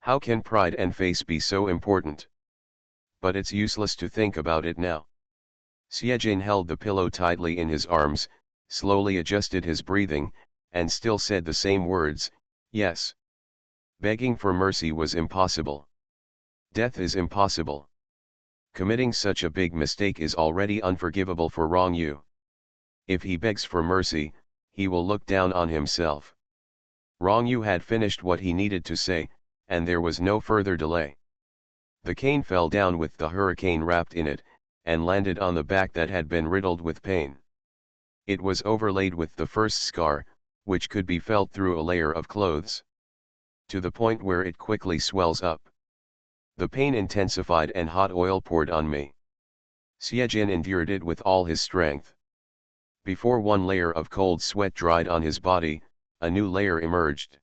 Speaker 1: How can pride and face be so important? But it's useless to think about it now. Xiejin held the pillow tightly in his arms, slowly adjusted his breathing, and still said the same words, "Yes." Begging for mercy was impossible. Death is impossible. Committing such a big mistake is already unforgivable for Rong Yu. If he begs for mercy, he will look down on himself. Rong Yu had finished what he needed to say, and there was no further delay. The cane fell down with the hurricane wrapped in it, and landed on the back that had been riddled with pain. It was overlaid with the first scar, which could be felt through a layer of clothes. To the point where it quickly swells up. The pain intensified and hot oil poured on me. Xiejin endured it with all his strength. Before one layer of cold sweat dried on his body, a new layer emerged.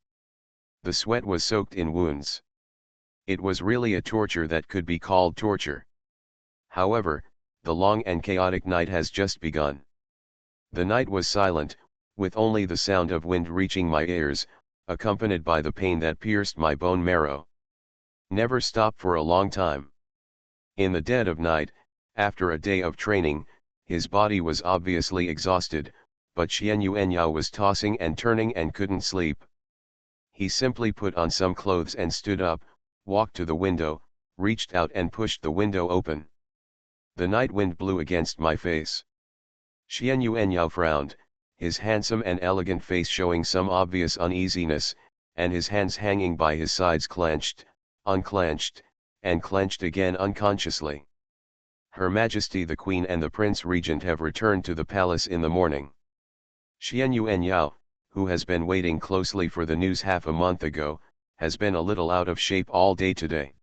Speaker 1: The sweat was soaked in wounds. It was really a torture that could be called torture. However, the long and chaotic night has just begun. The night was silent, with only the sound of wind reaching my ears, accompanied by the pain that pierced my bone marrow. Never stopped for a long time. In the dead of night, after a day of training, his body was obviously exhausted, but Xian Yuanyao was tossing and turning and couldn't sleep. He simply put on some clothes and stood up, walked to the window, reached out and pushed the window open. The night wind blew against my face. Xian Yuanyao frowned, his handsome and elegant face showing some obvious uneasiness, and his hands hanging by his sides clenched, unclenched, and clenched again unconsciously. Her Majesty the Queen and the Prince Regent have returned to the palace in the morning. Xian Yuanyao, who has been waiting closely for the news half a month ago, has been a little out of shape all day today.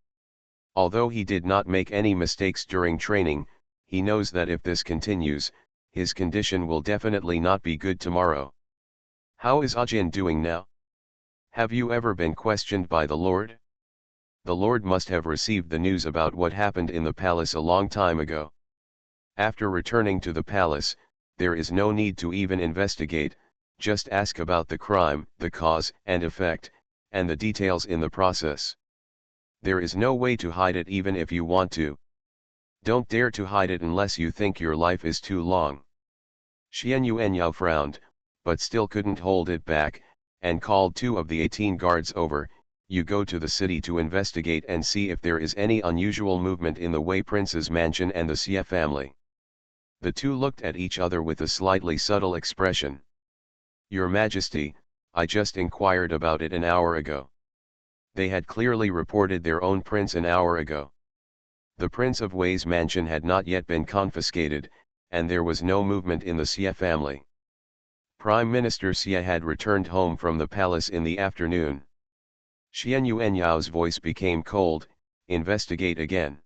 Speaker 1: Although he did not make any mistakes during training, he knows that if this continues, his condition will definitely not be good tomorrow. How is Ajin doing now? Have you ever been questioned by the Lord? The Lord must have received the news about what happened in the palace a long time ago. After returning to the palace, there is no need to even investigate, just ask about the crime, the cause and effect, and the details in the process. There is no way to hide it even if you want to. Don't dare to hide it unless you think your life is too long. Xian Yuanyao frowned, but still couldn't hold it back, and called 2 of the 18 guards over. You go to the city to investigate and see if there is any unusual movement in the Wei Prince's mansion and the Xie family. The 2 looked at each other with a slightly subtle expression. Your Majesty, I just inquired about it an hour ago. They had clearly reported their own prince an hour ago. The Prince of Wei's mansion had not yet been confiscated, and there was no movement in the Xie family. Prime Minister Xie had returned home from the palace in the afternoon. Xian Yuanyao's voice became cold. Investigate again.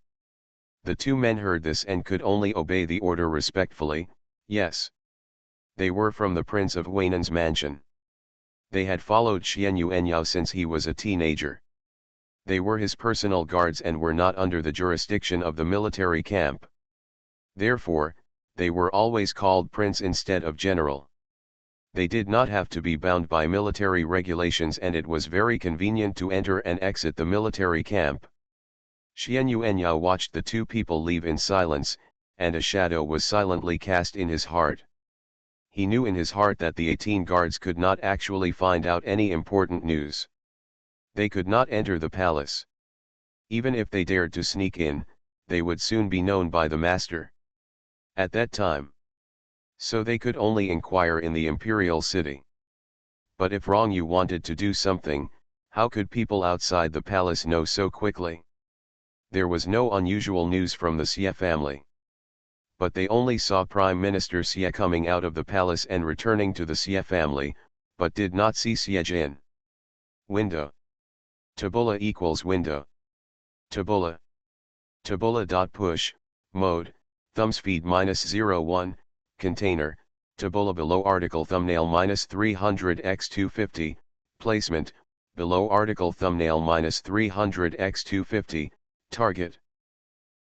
Speaker 1: The 2 men heard this and could only obey the order respectfully. Yes. They were from the Prince of Weinan's mansion. They had followed Xian Yuanyao since he was a teenager. They were his personal guards and were not under the jurisdiction of the military camp. Therefore, they were always called prince instead of general. They did not have to be bound by military regulations, and it was very convenient to enter and exit the military camp. Xian Yuanyao watched the 2 people leave in silence, and a shadow was silently cast in his heart. He knew in his heart that the 18 guards could not actually find out any important news. They could not enter the palace. Even if they dared to sneak in, they would soon be known by the master. At that time. So they could only inquire in the imperial city. But if Rong Yu wanted to do something, how could people outside the palace know so quickly? There was no unusual news from the Xie family. But they only saw Prime Minister Xie coming out of the palace and returning to the Xie family, but did not see Xie Jin. Window. Tabula equals window. Tabula. Tabula.push, mode, thumbs feed -01, container, tabula below article thumbnail -300x250, placement, below article thumbnail -300x250, target.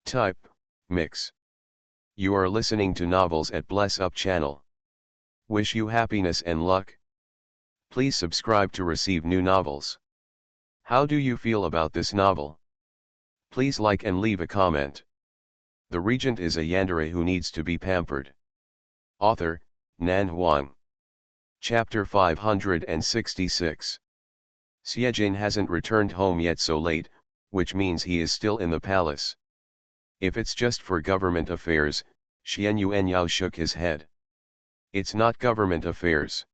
Speaker 1: Type, mix. You are listening to novels at Bless Up channel. Wish you happiness and luck. Please subscribe to receive new novels. How do you feel about this novel? Please like and leave a comment. The regent is a yandere who needs to be pampered. Author, Nan Huang. Chapter 566. Xie Jin hasn't returned home yet so late, which means he is still in the palace. If it's just for government affairs, Xian Yuanyao shook his head. It's not government affairs.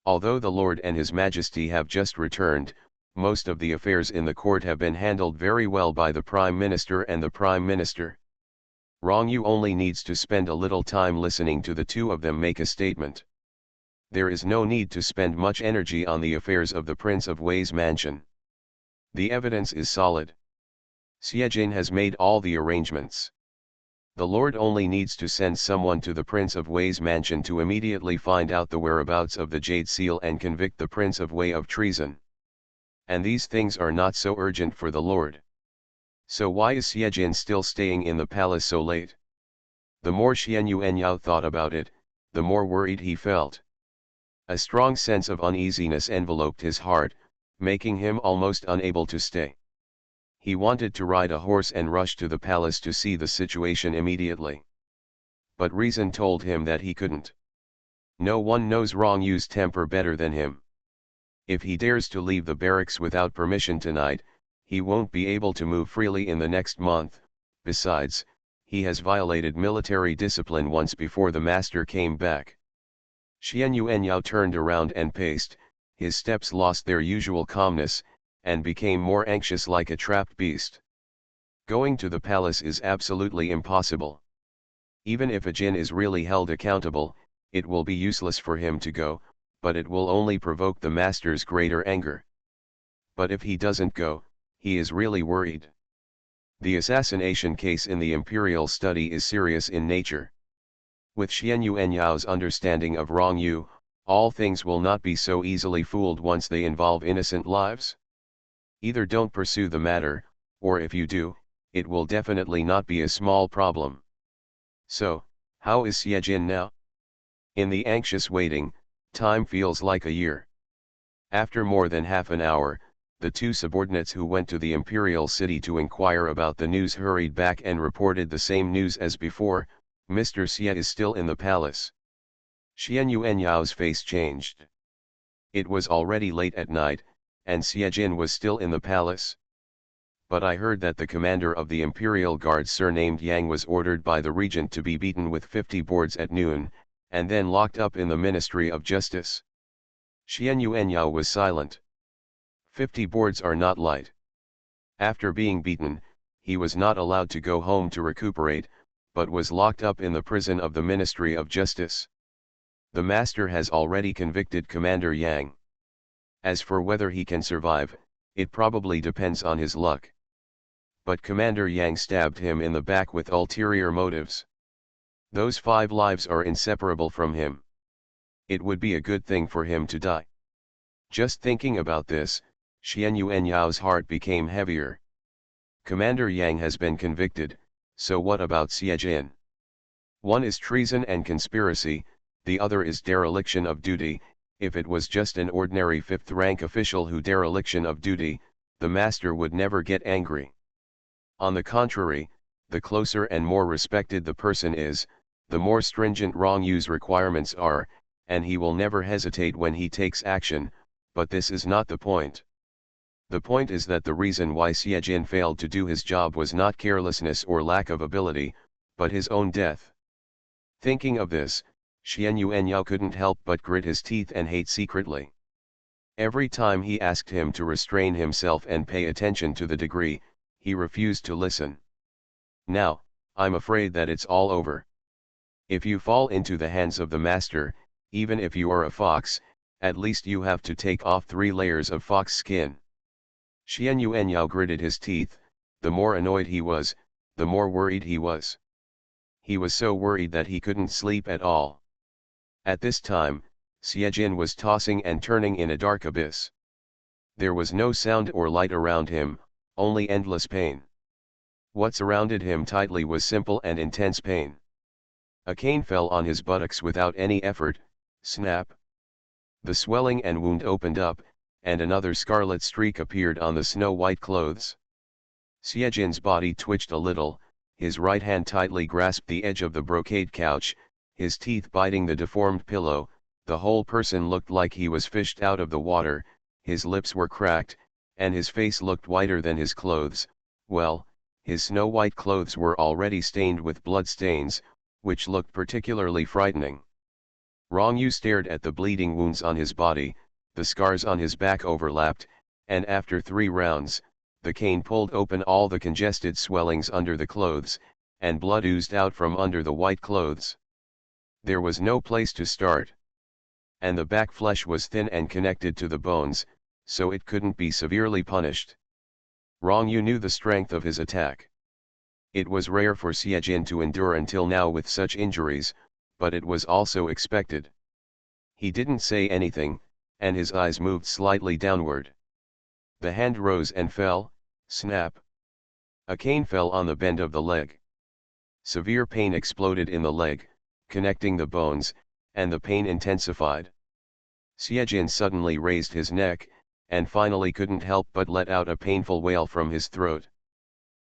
Speaker 1: Although the Lord and His Majesty have just returned, most of the affairs in the court have been handled very well by the Prime Minister and the Prime Minister. Rong Yu only needs to spend a little time listening to the 2 of them make a statement. There is no need to spend much energy on the affairs of the Prince of Wei's mansion. The evidence is solid. Xie Jin has made all the arrangements. The Lord only needs to send someone to the Prince of Wei's mansion to immediately find out the whereabouts of the Jade Seal and convict the Prince of Wei of treason. And these things are not so urgent for the Lord. So why is Xie Jin still staying in the palace so late? The more Xian Yuanyao thought about it, the more worried he felt. A strong sense of uneasiness enveloped his heart, making him almost unable to stay. He wanted to ride a horse and rush to the palace to see the situation immediately. But reason told him that he couldn't. No one knows Rong Yu's temper better than him. If he dares to leave the barracks without permission tonight, he won't be able to move freely in the next month. Besides, he has violated military discipline once before the master came back. Xian Yuanyao turned around and paced, his steps lost their usual calmness, and became more anxious like a trapped beast. Going to the palace is absolutely impossible. Even if a jinn is really held accountable, it will be useless for him to go, but it will only provoke the master's greater anger. But if he doesn't go, he is really worried. The assassination case in the imperial study is serious in nature. With Xian Yuanyao's understanding of Rong Yu, all things will not be so easily fooled once they involve innocent lives. Either don't pursue the matter, or if you do, it will definitely not be a small problem. So, how is Xie Jin now? In the anxious waiting, time feels like a year. After more than half an hour, the two subordinates who went to the imperial city to inquire about the news hurried back and reported the same news as before: Mr. Xie is still in the palace. Xian Yuanyao's face changed. It was already late at night, and Xie Jin was still in the palace. But I heard that the commander of the imperial guard, surnamed Yang, was ordered by the regent to be beaten with 50 boards at noon, and then locked up in the Ministry of Justice. Xian Yuanyao was silent. 50 boards are not light. After being beaten, he was not allowed to go home to recuperate, but was locked up in the prison of the Ministry of Justice. The master has already convicted Commander Yang. As for whether he can survive, it probably depends on his luck. But Commander Yang stabbed him in the back with ulterior motives. Those 5 lives are inseparable from him. It would be a good thing for him to die. Just thinking about this, Xian Yuanyao's heart became heavier. Commander Yang has been convicted, so what about Xie Jin? One is treason and conspiracy, the other is dereliction of duty. If it was just an ordinary 5th-rank official who dereliction of duty, the master would never get angry. On the contrary, the closer and more respected the person is, the more stringent Rong Yu's requirements are, and he will never hesitate when he takes action, but this is not the point. The point is that the reason why Xie Jin failed to do his job was not carelessness or lack of ability, but his own death. Thinking of this, Xian Yuanyao couldn't help but grit his teeth and hate secretly. Every time he asked him to restrain himself and pay attention to the degree, he refused to listen. Now, I'm afraid that it's all over. If you fall into the hands of the master, even if you are a fox, at least you have to take off 3 layers of fox skin. Xian Yuanyao gritted his teeth. The more annoyed he was, the more worried he was. He was so worried that he couldn't sleep at all. At this time, Xie Jin was tossing and turning in a dark abyss. There was no sound or light around him, only endless pain. What surrounded him tightly was simple and intense pain. A cane fell on his buttocks without any effort. Snap! The swelling and wound opened up, and another scarlet streak appeared on the snow-white clothes. Xie Jin's body twitched a little, his right hand tightly grasped the edge of the brocade couch, his teeth biting the deformed pillow. The whole person looked like he was fished out of the water, his lips were cracked, and his face looked whiter than his clothes. Well, his snow-white clothes were already stained with blood stains, which looked particularly frightening. Rong Yu stared at the bleeding wounds on his body. The scars on his back overlapped, and after 3 rounds, the cane pulled open all the congested swellings under the clothes, and blood oozed out from under the white clothes. There was no place to start. And the back flesh was thin and connected to the bones, so it couldn't be severely punished. Rong Yu knew the strength of his attack. It was rare for Xie Jin to endure until now with such injuries, but it was also expected. He didn't say anything, and his eyes moved slightly downward. The hand rose and fell. Snap! A cane fell on the bend of the leg. Severe pain exploded in the leg, connecting the bones, and the pain intensified. Xie Jin suddenly raised his neck, and finally couldn't help but let out a painful wail from his throat.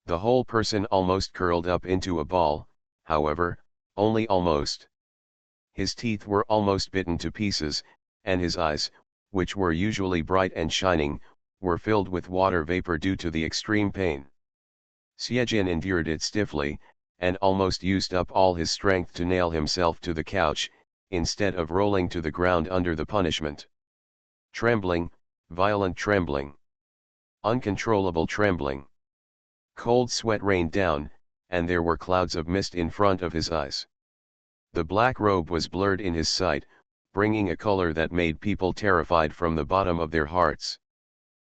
Speaker 1: The whole person almost curled up into a ball, however, only almost. His teeth were almost bitten to pieces, and his eyes, which were usually bright and shining, were filled with water vapor due to the extreme pain. Xie Jin endured it stiffly, and almost used up all his strength to nail himself to the couch, instead of rolling to the ground under the punishment. Trembling, violent trembling. Uncontrollable trembling. Cold sweat rained down, and there were clouds of mist in front of his eyes. The black robe was blurred in his sight, bringing a color that made people terrified from the bottom of their hearts.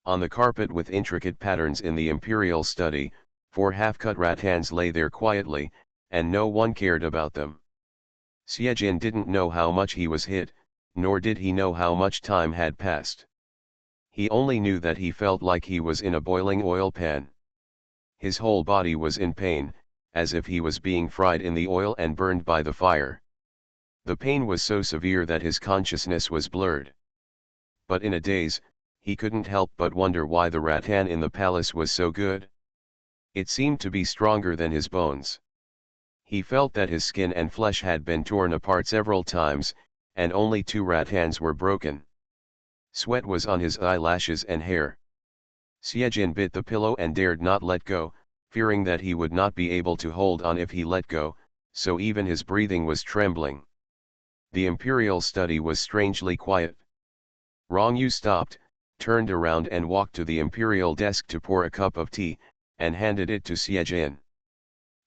Speaker 1: On the carpet with intricate patterns in the imperial study, 4 half-cut rattans lay there quietly, and no one cared about them. Siejin didn't know how much he was hit, nor did he know how much time had passed. He only knew that he felt like he was in a boiling oil pan. His whole body was in pain, as if he was being fried in the oil and burned by the fire. The pain was so severe that his consciousness was blurred. But in a daze, he couldn't help but wonder why the rattan in the palace was so good. It seemed to be stronger than his bones. He felt that his skin and flesh had been torn apart several times, and only 2 rattans were broken. Sweat was on his eyelashes and hair. Siejin bit the pillow and dared not let go, fearing that he would not be able to hold on if he let go, so even his breathing was trembling. The imperial study was strangely quiet. Rongyu stopped, turned around and walked to the imperial desk to pour a cup of tea, and handed it to Siejin.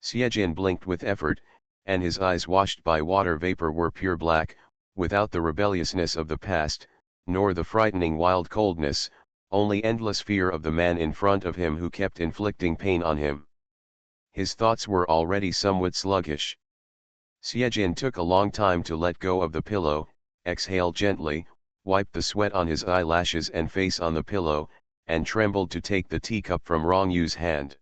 Speaker 1: Siejin blinked with effort, and his eyes washed by water vapor were pure black, without the rebelliousness of the past, nor the frightening wild coldness, only endless fear of the man in front of him who kept inflicting pain on him. His thoughts were already somewhat sluggish. Siejin took a long time to let go of the pillow, exhaled gently, wiped the sweat on his eyelashes and face on the pillow, and trembled to take the teacup from Rongyu's hand.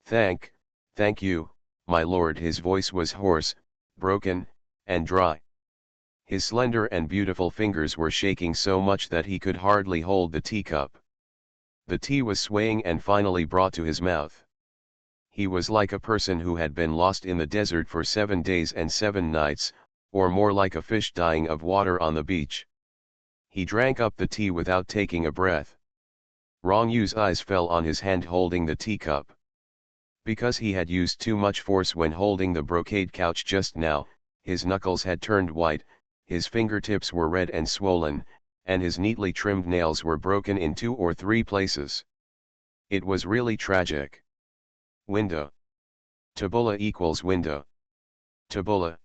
Speaker 1: Thank you, my lord." His voice was hoarse, broken, and dry. His slender and beautiful fingers were shaking so much that he could hardly hold the teacup. The tea was swaying and finally brought to his mouth. He was like a person who had been lost in the desert for 7 days and 7 nights, or more like a fish dying of water on the beach. He drank up the tea without taking a breath. Rongyu's eyes fell on his hand holding the teacup. Because he had used too much force when holding the brocade couch just now, his knuckles had turned white, his fingertips were red and swollen, and his neatly trimmed nails were broken in 2 or 3 places. It was really tragic. Window. Tabula equals window. Tabula.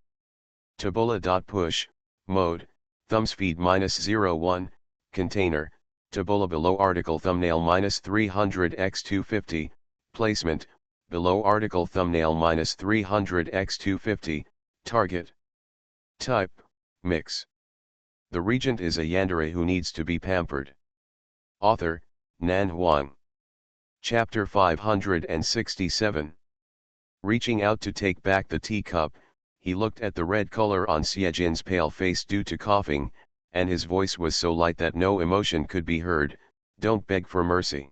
Speaker 1: Tabula.push, mode, thumbspeed -01, container, tabula below article thumbnail -300x250, placement, below article thumbnail -300x250, target. Type, mix. The regent is a yandere who needs to be pampered. Author, Nan Huang. Chapter 567. Reaching out to take back the teacup, he looked at the red color on Siejin's pale face due to coughing, and his voice was so light that no emotion could be heard. "Don't beg for mercy."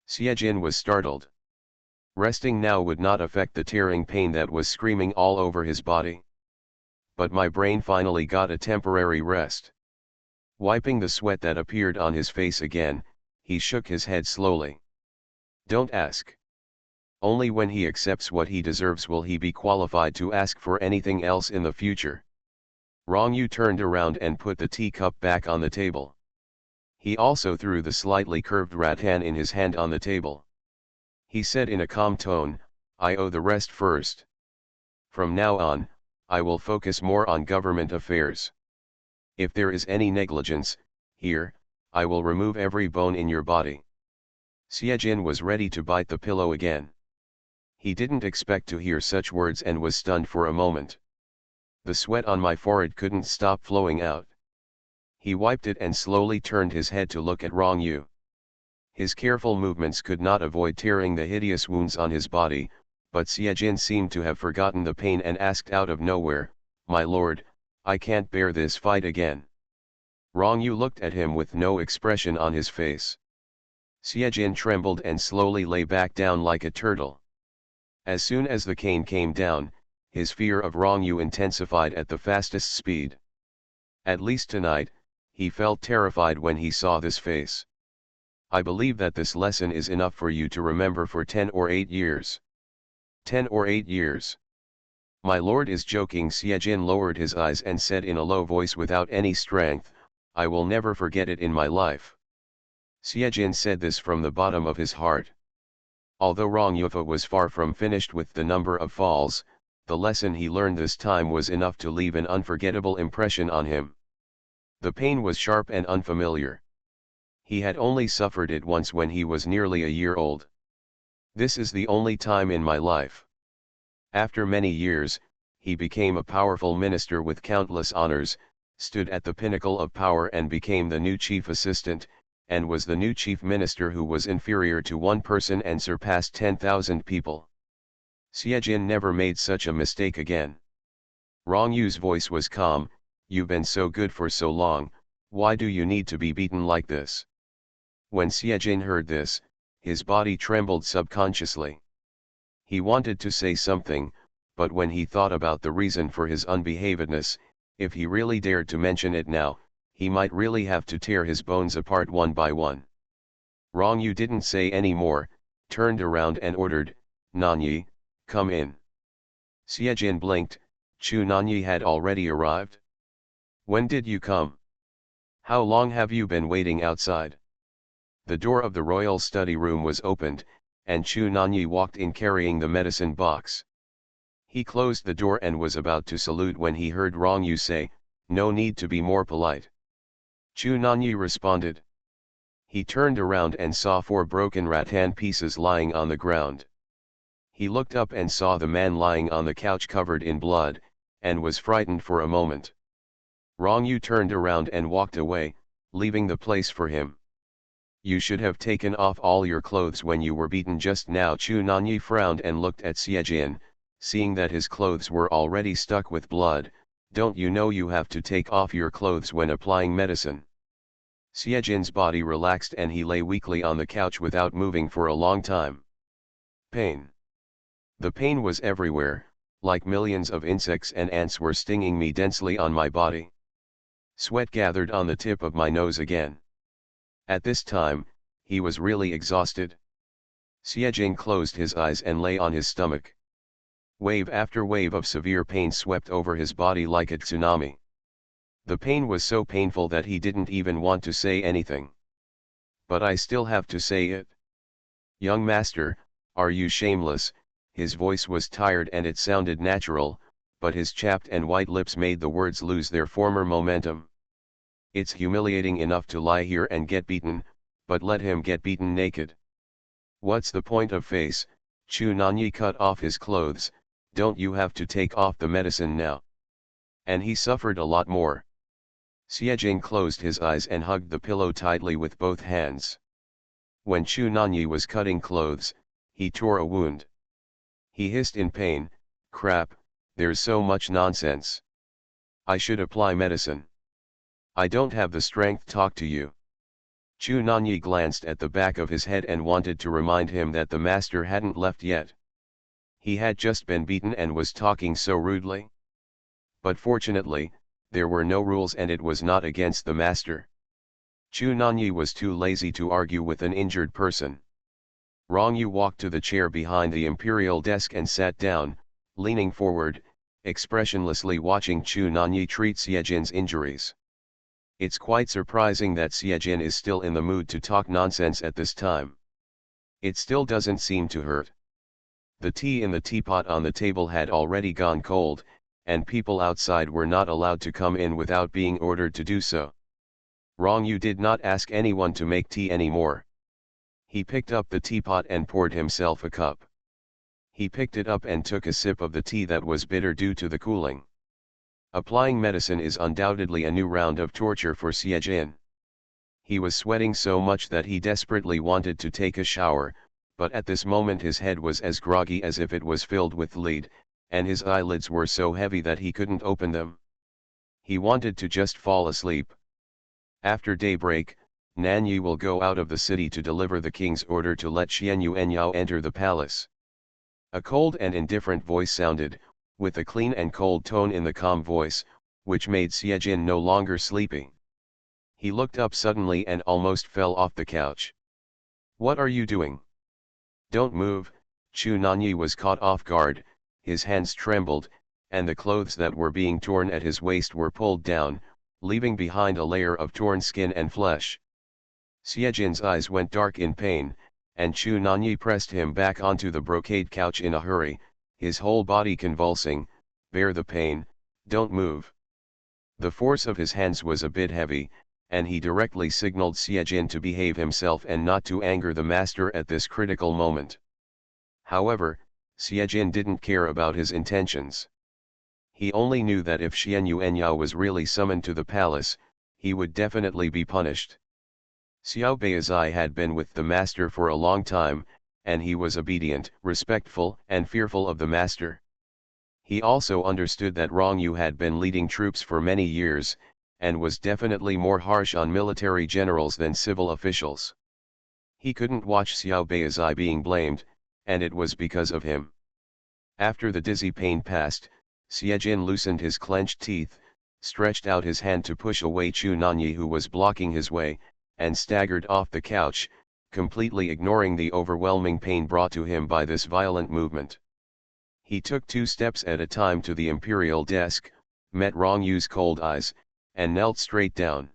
Speaker 1: Siejin was startled. Resting now would not affect the tearing pain that was screaming all over his body. But my brain finally got a temporary rest. Wiping the sweat that appeared on his face again, he shook his head slowly. "Don't ask. Only when he accepts what he deserves will he be qualified to ask for anything else in the future." Rongyu turned around and put the teacup back on the table. He also threw the slightly curved rattan in his hand on the table. He said in a calm tone, "I owe the rest first. From now on, I will focus more on government affairs. If there is any negligence, here, I will remove every bone in your body." Siejin was ready to bite the pillow again. He didn't expect to hear such words and was stunned for a moment. The sweat on my forehead couldn't stop flowing out. He wiped it and slowly turned his head to look at Rongyu. His careful movements could not avoid tearing the hideous wounds on his body, but Siejin seemed to have forgotten the pain and asked out of nowhere, "My lord, I can't bear this fight again." Rongyu looked at him with no expression on his face. Siejin trembled and slowly lay back down like a turtle. As soon as the cane came down, his fear of Rongyu intensified at the fastest speed. At least tonight, he felt terrified when he saw this face. "I believe that this lesson is enough for you to remember for 10 or 8 years. 10 or 8 years. My lord is joking." Siejin lowered his eyes and said in a low voice without any strength, "I will never forget it in my life." Siejin said this from the bottom of his heart. Although Rongyufa was far from finished with the number of falls, the lesson he learned this time was enough to leave an unforgettable impression on him. The pain was sharp and unfamiliar. He had only suffered it once when he was nearly a year old. This is the only time in my life. After many years, he became a powerful minister with countless honors, stood at the pinnacle of power and became the new chief assistant, and was the new chief minister who was inferior to one person and surpassed 10,000 people. Siejin never made such a mistake again. Rongyu's voice was calm. You've been so good for so long, why do you need to be beaten like this? When Siejin heard this, his body trembled subconsciously. He wanted to say something, but when he thought about the reason for his unbehavedness, if he really dared to mention it now, he might really have to tear his bones apart one by one. Rongyu didn't say any more, turned around and ordered, "Nanyi, come in." Siejin blinked. Chu Nanyi had already arrived. "When did you come? How long have you been waiting outside?" The door of the royal study room was opened, and Chu Nanyi walked in carrying the medicine box. He closed the door and was about to salute when he heard Rongyu say, "No need to be more polite." Chu Nanyi responded. He turned around and saw 4 broken rattan pieces lying on the ground. He looked up and saw the man lying on the couch covered in blood, and was frightened for a moment. Rongyu turned around and walked away, leaving the place for him. "You should have taken off all your clothes when you were beaten just now." Chu Nanyi frowned and looked at Siejin, seeing that his clothes were already stuck with blood. "Don't you know you have to take off your clothes when applying medicine?" Siejin's body relaxed and he lay weakly on the couch without moving for a long time. Pain. The pain was everywhere, like millions of insects and ants were stinging me densely on my body. Sweat gathered on the tip of my nose again. At this time, he was really exhausted. Siejin closed his eyes and lay on his stomach. Wave after wave of severe pain swept over his body like a tsunami. The pain was so painful that he didn't even want to say anything. "But I still have to say it. Young master, are you shameless?" His voice was tired and it sounded natural, but his chapped and white lips made the words lose their former momentum. "It's humiliating enough to lie here and get beaten, but let him get beaten naked. What's the point of face?" Chu Nanyi cut off his clothes. "Don't you have to take off the medicine now?" And he suffered a lot more. Siejin closed his eyes and hugged the pillow tightly with both hands. When Chu Nanyi was cutting clothes, he tore a wound. He hissed in pain, "Crap, there's so much nonsense. I should apply medicine. I don't have the strength to talk to you." Chu Nanyi glanced at the back of his head and wanted to remind him that the master hadn't left yet. He had just been beaten and was talking so rudely. But fortunately, there were no rules and it was not against the master. Chu Nanyi was too lazy to argue with an injured person. Rongyu walked to the chair behind the imperial desk and sat down, leaning forward, expressionlessly watching Chu Nanyi treat Siejin's injuries. It's quite surprising that Siejin is still in the mood to talk nonsense at this time. It still doesn't seem to hurt. The tea in the teapot on the table had already gone cold, and people outside were not allowed to come in without being ordered to do so. Rongyu did not ask anyone to make tea anymore. He picked up the teapot and poured himself a cup. He picked it up and took a sip of the tea that was bitter due to the cooling. Applying medicine is undoubtedly a new round of torture for Siejin. He was sweating so much that he desperately wanted to take a shower, but at this moment his head was as groggy as if it was filled with lead, and his eyelids were so heavy that he couldn't open them. He wanted to just fall asleep. After daybreak, Nanyi will go out of the city to deliver the king's order to let Xianyu Enyao enter the palace. A cold and indifferent voice sounded, with a clean and cold tone in the calm voice, which made Siejin no longer sleepy. He looked up suddenly and almost fell off the couch. "What are you doing? Don't move." Chu Nanyi was caught off guard, his hands trembled, and the clothes that were being torn at his waist were pulled down, leaving behind a layer of torn skin and flesh. Siejin's eyes went dark in pain, and Chu Nanyi pressed him back onto the brocade couch in a hurry, his whole body convulsing. "Bear the pain, don't move." The force of his hands was a bit heavy, and he directly signaled Siejin to behave himself and not to anger the master at this critical moment. However, Xiejin didn't care about his intentions. He only knew that if Xian Yuanyao was really summoned to the palace, he would definitely be punished. Xiao Beizai had been with the master for a long time, and he was obedient, respectful, and fearful of the master. He also understood that Rong Yu had been leading troops for many years, and was definitely more harsh on military generals than civil officials. He couldn't watch Xiao Beizai being blamed, and it was because of him. After the dizzy pain passed, Xiejin loosened his clenched teeth, stretched out his hand to push away Chu Nanyi who was blocking his way, and staggered off the couch, completely ignoring the overwhelming pain brought to him by this violent movement. He took 2 steps at a time to the imperial desk, met Rong Yu's cold eyes, and knelt straight down.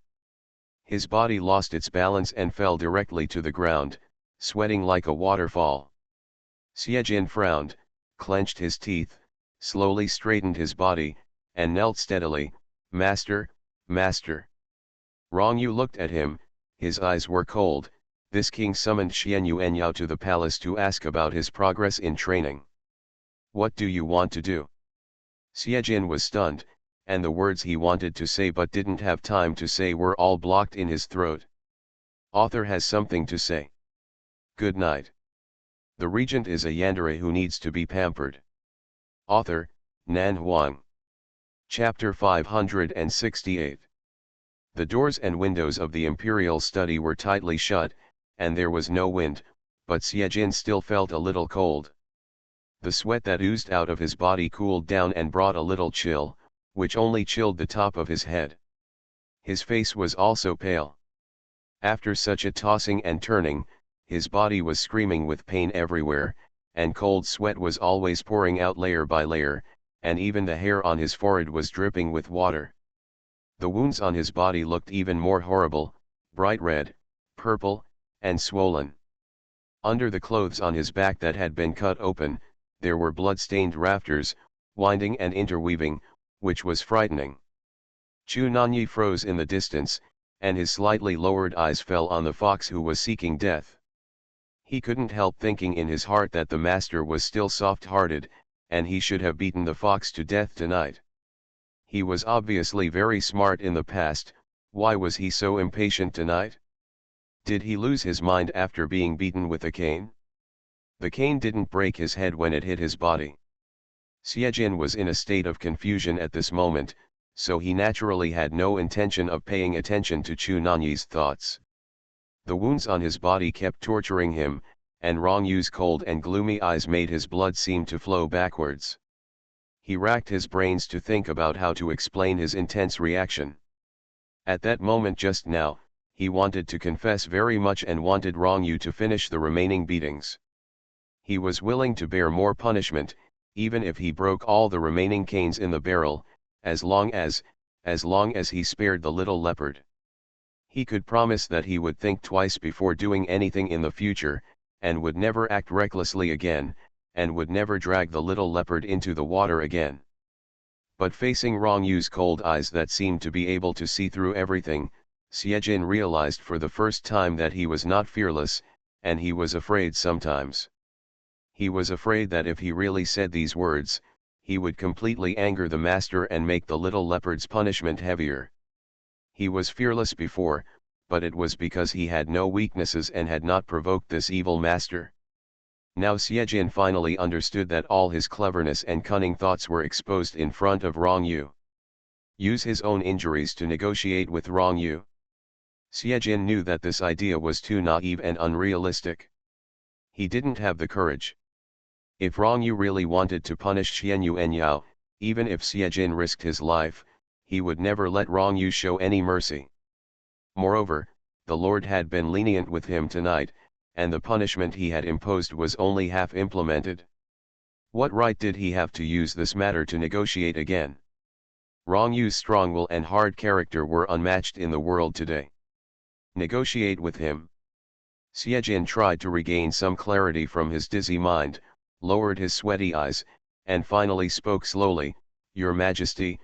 Speaker 1: His body lost its balance and fell directly to the ground, sweating like a waterfall. Xiejin frowned, clenched his teeth, slowly straightened his body, and knelt steadily. "Master, master." Rong Yu looked at him, his eyes were cold. This king summoned Xian Yuanyao to the palace to ask about his progress in training. "What do you want to do?" Xiejin was stunned, and the words he wanted to say but didn't have time to say were all blocked in his throat. Author has something to say. Good night. The regent is a yandere who needs to be pampered. Author, Nan Huang. Chapter 568. The doors and windows of the imperial study were tightly shut, and there was no wind, but Xiejin still felt a little cold. The sweat that oozed out of his body cooled down and brought a little chill, which only chilled the top of his head. His face was also pale. After such a tossing and turning, his body was screaming with pain everywhere, and cold sweat was always pouring out layer by layer, and even the hair on his forehead was dripping with water. The wounds on his body looked even more horrible, bright red, purple, and swollen. Under the clothes on his back that had been cut open, there were blood-stained rafters, winding and interweaving, which was frightening. Chu Nanyi froze in the distance, and his slightly lowered eyes fell on the fox who was seeking death. He couldn't help thinking in his heart that the master was still soft-hearted, and he should have beaten the fox to death tonight. He was obviously very smart in the past. Why was he so impatient tonight? Did he lose his mind after being beaten with a cane? The cane didn't break his head when it hit his body. Xiejin was in a state of confusion at this moment, so he naturally had no intention of paying attention to Chu Nanyi's thoughts. The wounds on his body kept torturing him, and Rong Yu's cold and gloomy eyes made his blood seem to flow backwards. He racked his brains to think about how to explain his intense reaction. At that moment just now, he wanted to confess very much and wanted Rong Yu to finish the remaining beatings. He was willing to bear more punishment, even if he broke all the remaining canes in the barrel, as long as he spared the little leopard. He could promise that he would think twice before doing anything in the future, and would never act recklessly again, and would never drag the little leopard into the water again. But facing Rong Yu's cold eyes that seemed to be able to see through everything, Xiejin realized for the first time that he was not fearless, and he was afraid sometimes. He was afraid that if he really said these words, he would completely anger the master and make the little leopard's punishment heavier. He was fearless before, but it was because he had no weaknesses and had not provoked this evil master. Now Xiejin finally understood that all his cleverness and cunning thoughts were exposed in front of Rong Yu. Use his own injuries to negotiate with Rong Yu. Xiejin knew that this idea was too naive and unrealistic. He didn't have the courage. If Rong Yu really wanted to punish Xian Yuanyao, even if Xiejin risked his life, he would never let Rong Yu show any mercy. Moreover, the Lord had been lenient with him tonight, and the punishment he had imposed was only half implemented. What right did he have to use this matter to negotiate again? Rong Yu's strong will and hard character were unmatched in the world today. Negotiate with him? Xiejin tried to regain some clarity from his dizzy mind, lowered his sweaty eyes, and finally spoke slowly. Your Majesty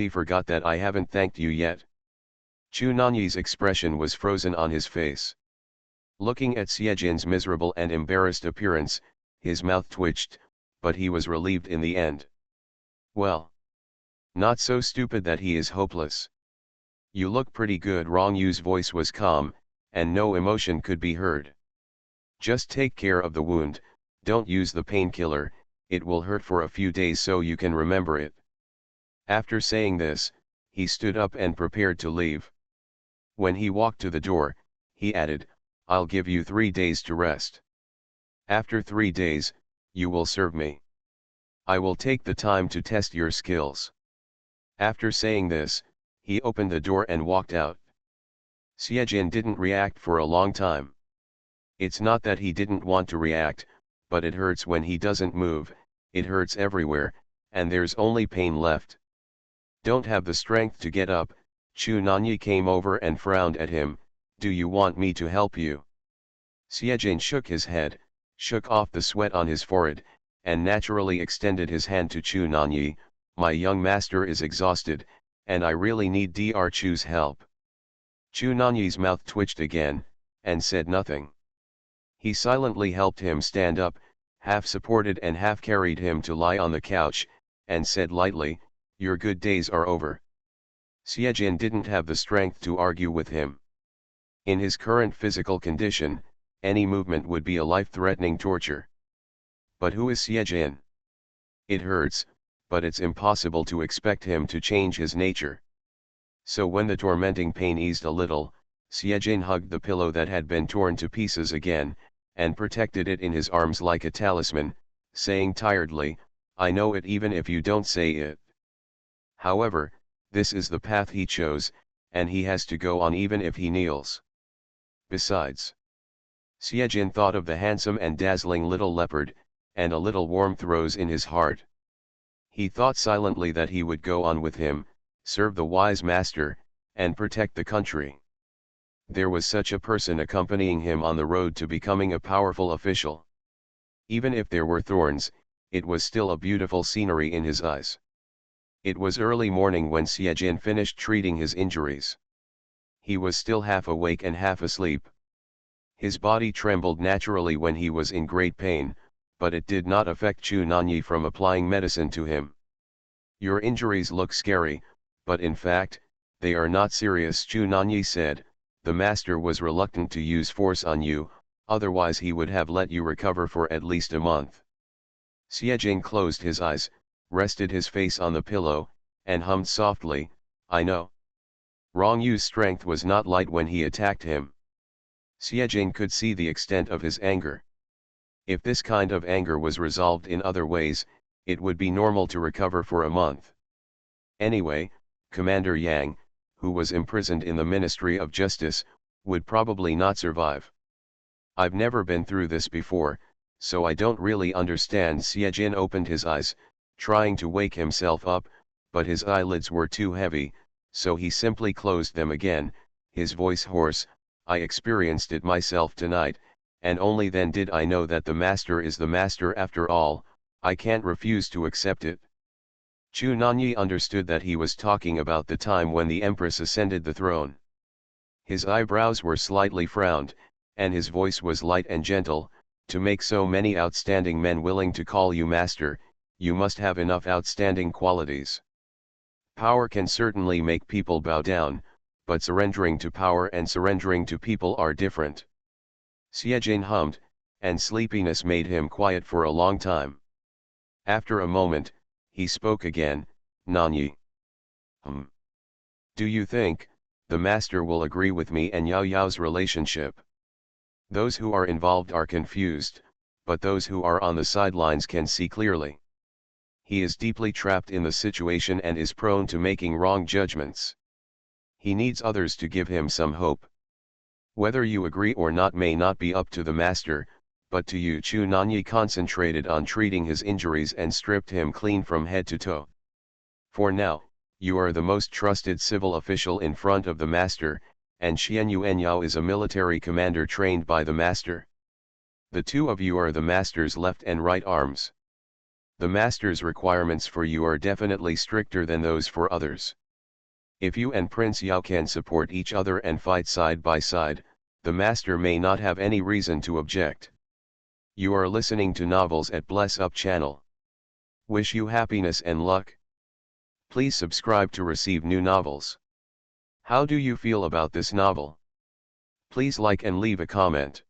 Speaker 1: forgot that I haven't thanked you yet." Chu Nanyi's expression was frozen on his face. Looking at Xiejin's miserable and embarrassed appearance, His mouth twitched, but he was relieved in the end. Well, not so stupid that he is hopeless. You look pretty good. Rong Yu's voice was calm, and no emotion could be heard. Just take care of the wound, don't use the painkiller, it will hurt for a few days so you can remember it. After saying this, he stood up and prepared to leave. When he walked to the door, he added, I'll give you 3 days to rest. After 3 days, you will serve me. I will take the time to test your skills. After saying this, he opened the door and walked out. Xiejin didn't react for a long time. It's not that he didn't want to react, but it hurts when he doesn't move, it hurts everywhere, and there's only pain left. Don't have the strength to get up. Chu Nanyi came over and frowned at him. Do you want me to help you? Xiejin shook his head, shook off the sweat on his forehead, and naturally extended his hand to Chu Nanyi. My young master is exhausted, and I really need Dr. Chu's help. Chu Nanyi's mouth twitched again, and said nothing. He silently helped him stand up, half supported and half carried him to lie on the couch, and said lightly, Your good days are over. Xiejin didn't have the strength to argue with him. In his current physical condition, any movement would be a life-threatening torture. But who is Xiejin? It hurts, but it's impossible to expect him to change his nature. So when the tormenting pain eased a little, Xiejin hugged the pillow that had been torn to pieces again, and protected it in his arms like a talisman, saying tiredly, I know it even if you don't say it. However, this is the path he chose, and he has to go on even if he kneels. Besides, Xiejin thought of the handsome and dazzling little leopard, and a little warmth rose in his heart. He thought silently that he would go on with him, serve the wise master, and protect the country. There was such a person accompanying him on the road to becoming a powerful official. Even if there were thorns, it was still a beautiful scenery in his eyes. It was early morning when Xiejin finished treating his injuries. He was still half awake and half asleep. His body trembled naturally when he was in great pain, but it did not affect Chu Nanyi from applying medicine to him. Your injuries look scary, but in fact, they are not serious, Chu Nanyi said. The master was reluctant to use force on you, otherwise he would have let you recover for at least a month. Xiejin closed his eyes, rested his face on the pillow, and hummed softly, I know. Rong Yu's strength was not light when he attacked him. Xiejin could see the extent of his anger. If this kind of anger was resolved in other ways, it would be normal to recover for a month. Anyway, Commander Yang, who was imprisoned in the Ministry of Justice, would probably not survive. I've never been through this before, so I don't really understand. Xiejin opened his eyes, trying to wake himself up, but his eyelids were too heavy, so he simply closed them again, his voice hoarse. I experienced it myself tonight, and only then did I know that the master is the master after all. I can't refuse to accept it. Chu Nanyi understood that he was talking about the time when the Empress ascended the throne. His eyebrows were slightly frowned, and his voice was light and gentle. To make so many outstanding men willing to call you master, you must have enough outstanding qualities. Power can certainly make people bow down, but surrendering to power and surrendering to people are different. Xiejin hummed, and sleepiness made him quiet for a long time. After a moment, he spoke again, Nanyi. Do you think, the master will agree with me and Yao Yao's relationship? Those who are involved are confused, but those who are on the sidelines can see clearly. He is deeply trapped in the situation and is prone to making wrong judgments. He needs others to give him some hope. Whether you agree or not may not be up to the master, but to you. Chu Nanyi concentrated on treating his injuries and stripped him clean from head to toe. For now, you are the most trusted civil official in front of the master, and Xian Yuanyao is a military commander trained by the master. The two of you are the master's left and right arms. The master's requirements for you are definitely stricter than those for others. If you and Prince Yao can support each other and fight side by side, the master may not have any reason to object. You are listening to Novels at Bless Up channel. Wish you happiness and luck. Please subscribe to receive new novels. How do you feel about this novel? Please like and leave a comment.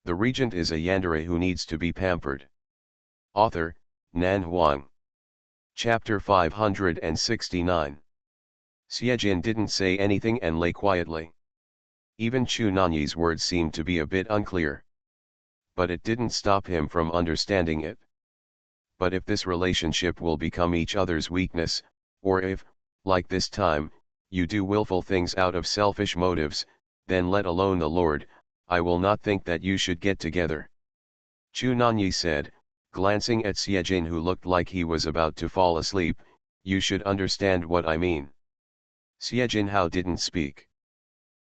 Speaker 1: The regent is a yandere who needs to be pampered. Author, Nan Huang. Chapter 569. Xiejin didn't say anything and lay quietly. Even Chu Nanyi's words seemed to be a bit unclear. But it didn't stop him from understanding it. But if this relationship will become each other's weakness, or if, like this time, you do willful things out of selfish motives, then let alone the Lord, I will not think that you should get together. Chu Nanyi said, glancing at Xiejin who looked like he was about to fall asleep, you should understand what I mean. Xiejin Hao didn't speak.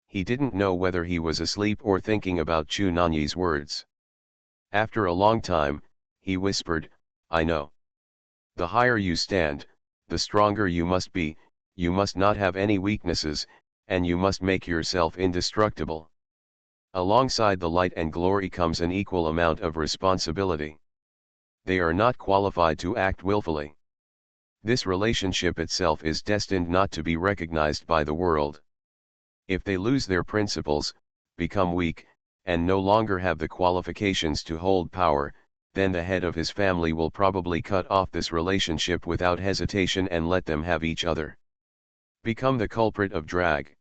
Speaker 1: He didn't know whether he was asleep or thinking about Chu Nanyi's words. After a long time, he whispered, I know. The higher you stand, the stronger you must be, you must not have any weaknesses, and you must make yourself indestructible. Alongside the light and glory comes an equal amount of responsibility. They are not qualified to act willfully. This relationship itself is destined not to be recognized by the world. If they lose their principles, become weak, and no longer have the qualifications to hold power, then the head of his family will probably cut off this relationship without hesitation and let them have each other. Become the culprit of drag.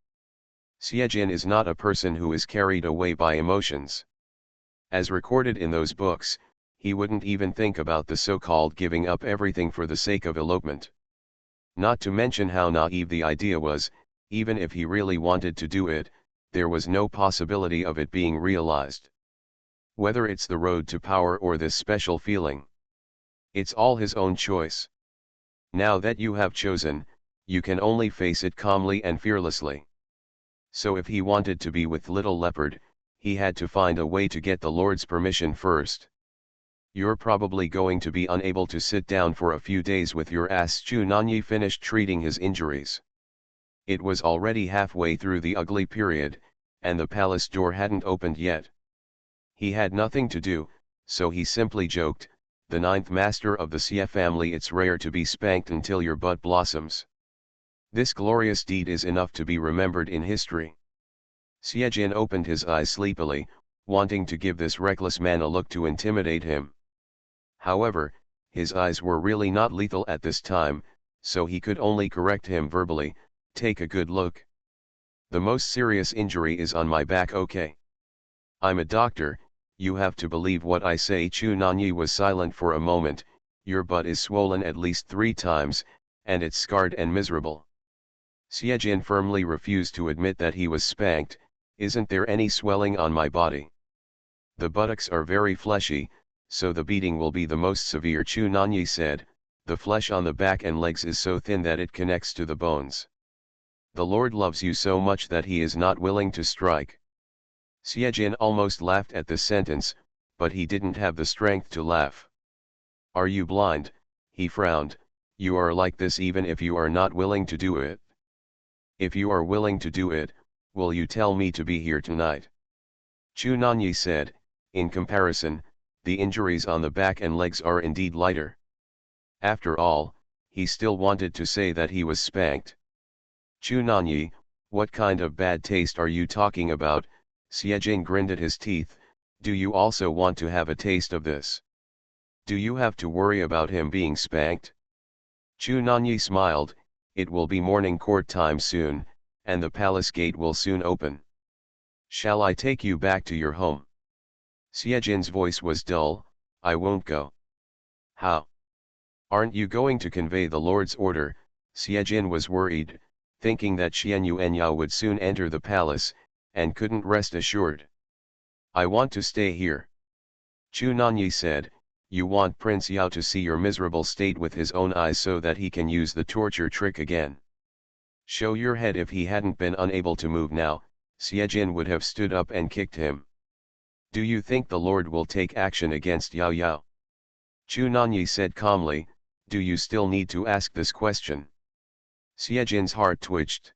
Speaker 1: Xiejin is not a person who is carried away by emotions. As recorded in those books, he wouldn't even think about the so-called giving up everything for the sake of elopement. Not to mention how naive the idea was, even if he really wanted to do it, there was no possibility of it being realized. Whether it's the road to power or this special feeling, it's all his own choice. Now that you have chosen, you can only face it calmly and fearlessly. So if he wanted to be with Little Leopard, he had to find a way to get the Lord's permission first. You're probably going to be unable to sit down for a few days with your ass. Chu Nanyi finished treating his injuries. It was already halfway through the ugly period, and the palace door hadn't opened yet. He had nothing to do, so he simply joked, the ninth master of the Xie family, it's rare to be spanked until your butt blossoms. This glorious deed is enough to be remembered in history. Xiejin opened his eyes sleepily, wanting to give this reckless man a look to intimidate him. However, his eyes were really not lethal at this time, so he could only correct him verbally, take a good look. The most serious injury is on my back, okay? I'm a doctor, you have to believe what I say. Chu Nanyi was silent for a moment. Your butt is swollen at least 3 times, and it's scarred and miserable. Xiejin firmly refused to admit that he was spanked. Isn't there any swelling on my body? The buttocks are very fleshy, so the beating will be the most severe. Chu Nanyi said, the flesh on the back and legs is so thin that it connects to the bones. The Lord loves you so much that he is not willing to strike. Xiejin almost laughed at this sentence, but he didn't have the strength to laugh. Are you blind? He frowned. You are like this even if you are not willing to do it. If you are willing to do it, will you tell me to be here tonight? Chu Nanyi said, in comparison, the injuries on the back and legs are indeed lighter. After all, he still wanted to say that he was spanked. Chu Nanyi, what kind of bad taste are you talking about? Xiejin grinned at his teeth. Do you also want to have a taste of this? Do you have to worry about him being spanked? Chu Nanyi smiled. It will be morning court time soon, and the palace gate will soon open. Shall I take you back to your home? Xiejin's voice was dull. I won't go. How? Aren't you going to convey the Lord's order? Xiejin was worried, thinking that Xianyu Enyao would soon enter the palace, and couldn't rest assured. I want to stay here. Chu Nanyi said, you want Prince Yao to see your miserable state with his own eyes so that he can use the torture trick again. Show your head. If he hadn't been unable to move now, Xiejin would have stood up and kicked him. Do you think the Lord will take action against Yao Yao? Chu Nanyi said calmly, do you still need to ask this question? Xiejin's heart twitched.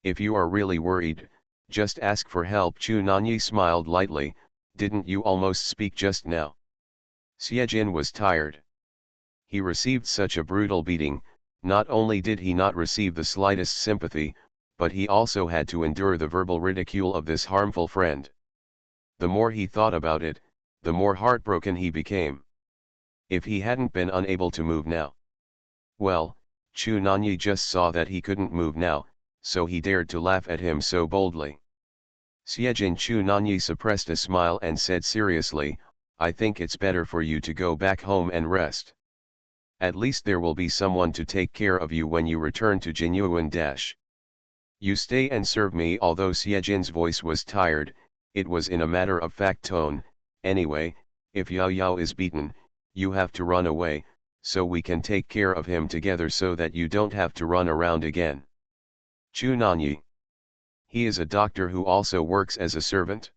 Speaker 1: If you are really worried, just ask for help. Chu Nanyi smiled lightly, Didn't you almost speak just now? Xiejin was tired. He received such a brutal beating. Not only did he not receive the slightest sympathy, but he also had to endure the verbal ridicule of this harmful friend. The more he thought about it, the more heartbroken he became. If he hadn't been unable to move now. Well, Chu Nanyi just saw that he couldn't move now, so he dared to laugh at him so boldly. Xiejin Chu Nanyi suppressed a smile and said seriously, I think it's better for you to go back home and rest. At least there will be someone to take care of you when you return to Jinyuan Dash. You stay and serve me. Although Xiejin's voice was tired, it was in a matter-of-fact tone. Anyway, if Yao Yao is beaten, you have to run away, so we can take care of him together so that you don't have to run around again. Chu Nanyi. He is a doctor who also works as a servant?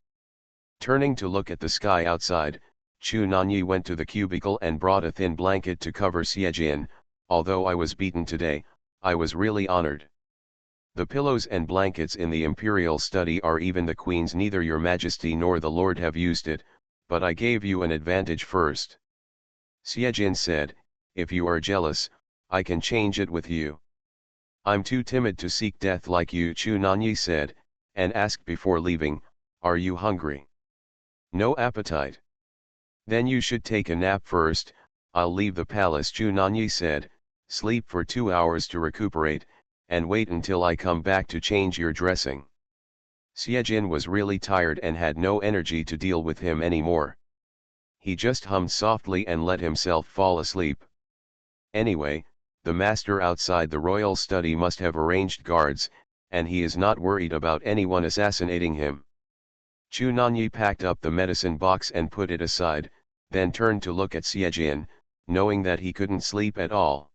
Speaker 1: Turning to look at the sky outside, Chu Nanyi went to the cubicle and brought a thin blanket to cover Xiejin. Although I was beaten today, I was really honored. The pillows and blankets in the imperial study are even the queen's. Neither your majesty nor the lord have used it, but I gave you an advantage first. Xiejin said, if you are jealous, I can change it with you. I'm too timid to seek death like you, Chu Nanyi said, and asked before leaving, are you hungry? No appetite. Then you should take a nap first. I'll leave the palace, Chu Nanyi said, sleep for 2 hours to recuperate, and wait until I come back to change your dressing. Xiejin was really tired and had no energy to deal with him anymore. He just hummed softly and let himself fall asleep. Anyway, the master outside the royal study must have arranged guards, and he is not worried about anyone assassinating him. Chu Nanyi packed up the medicine box and put it aside, then turned to look at Xiejin, knowing that he couldn't sleep at all.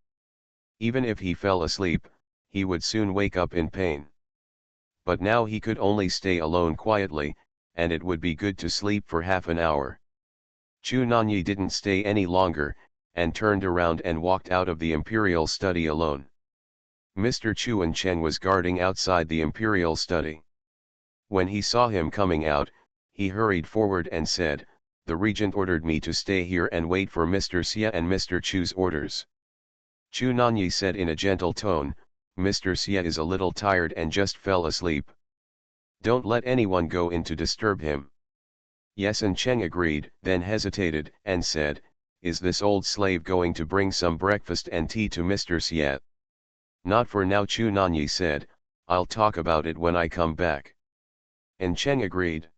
Speaker 1: Even if he fell asleep, he would soon wake up in pain. But now he could only stay alone quietly, and it would be good to sleep for half an hour. Chu Nanyi didn't stay any longer, and turned around and walked out of the imperial study alone. Mr. Chuan Chen was guarding outside the imperial study. When he saw him coming out, he hurried forward and said, the regent ordered me to stay here and wait for Mr. Xie and Mr. Chu's orders. Chu Nanyi said in a gentle tone, Mr. Xie is a little tired and just fell asleep. Don't let anyone go in to disturb him. Yes, and Cheng agreed, then hesitated, and said, is this old slave going to bring some breakfast and tea to Mr. Xie? Not for now, Chu Nanyi said, I'll talk about it when I come back. And Cheng agreed.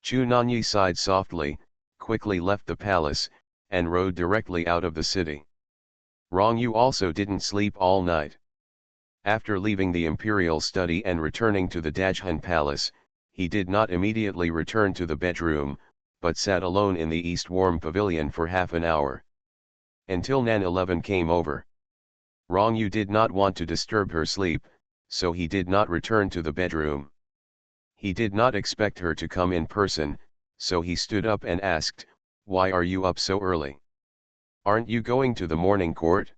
Speaker 1: Chu Nanyi sighed softly, quickly left the palace, and rode directly out of the city. Rong Yu also didn't sleep all night. After leaving the imperial study and returning to the Dajhan palace, he did not immediately return to the bedroom, but sat alone in the east warm pavilion for half an hour. Until Nan 11 came over. Rong Yu did not want to disturb her sleep, so he did not return to the bedroom. He did not expect her to come in person, so he stood up and asked, why are you up so early? Aren't you going to the morning court?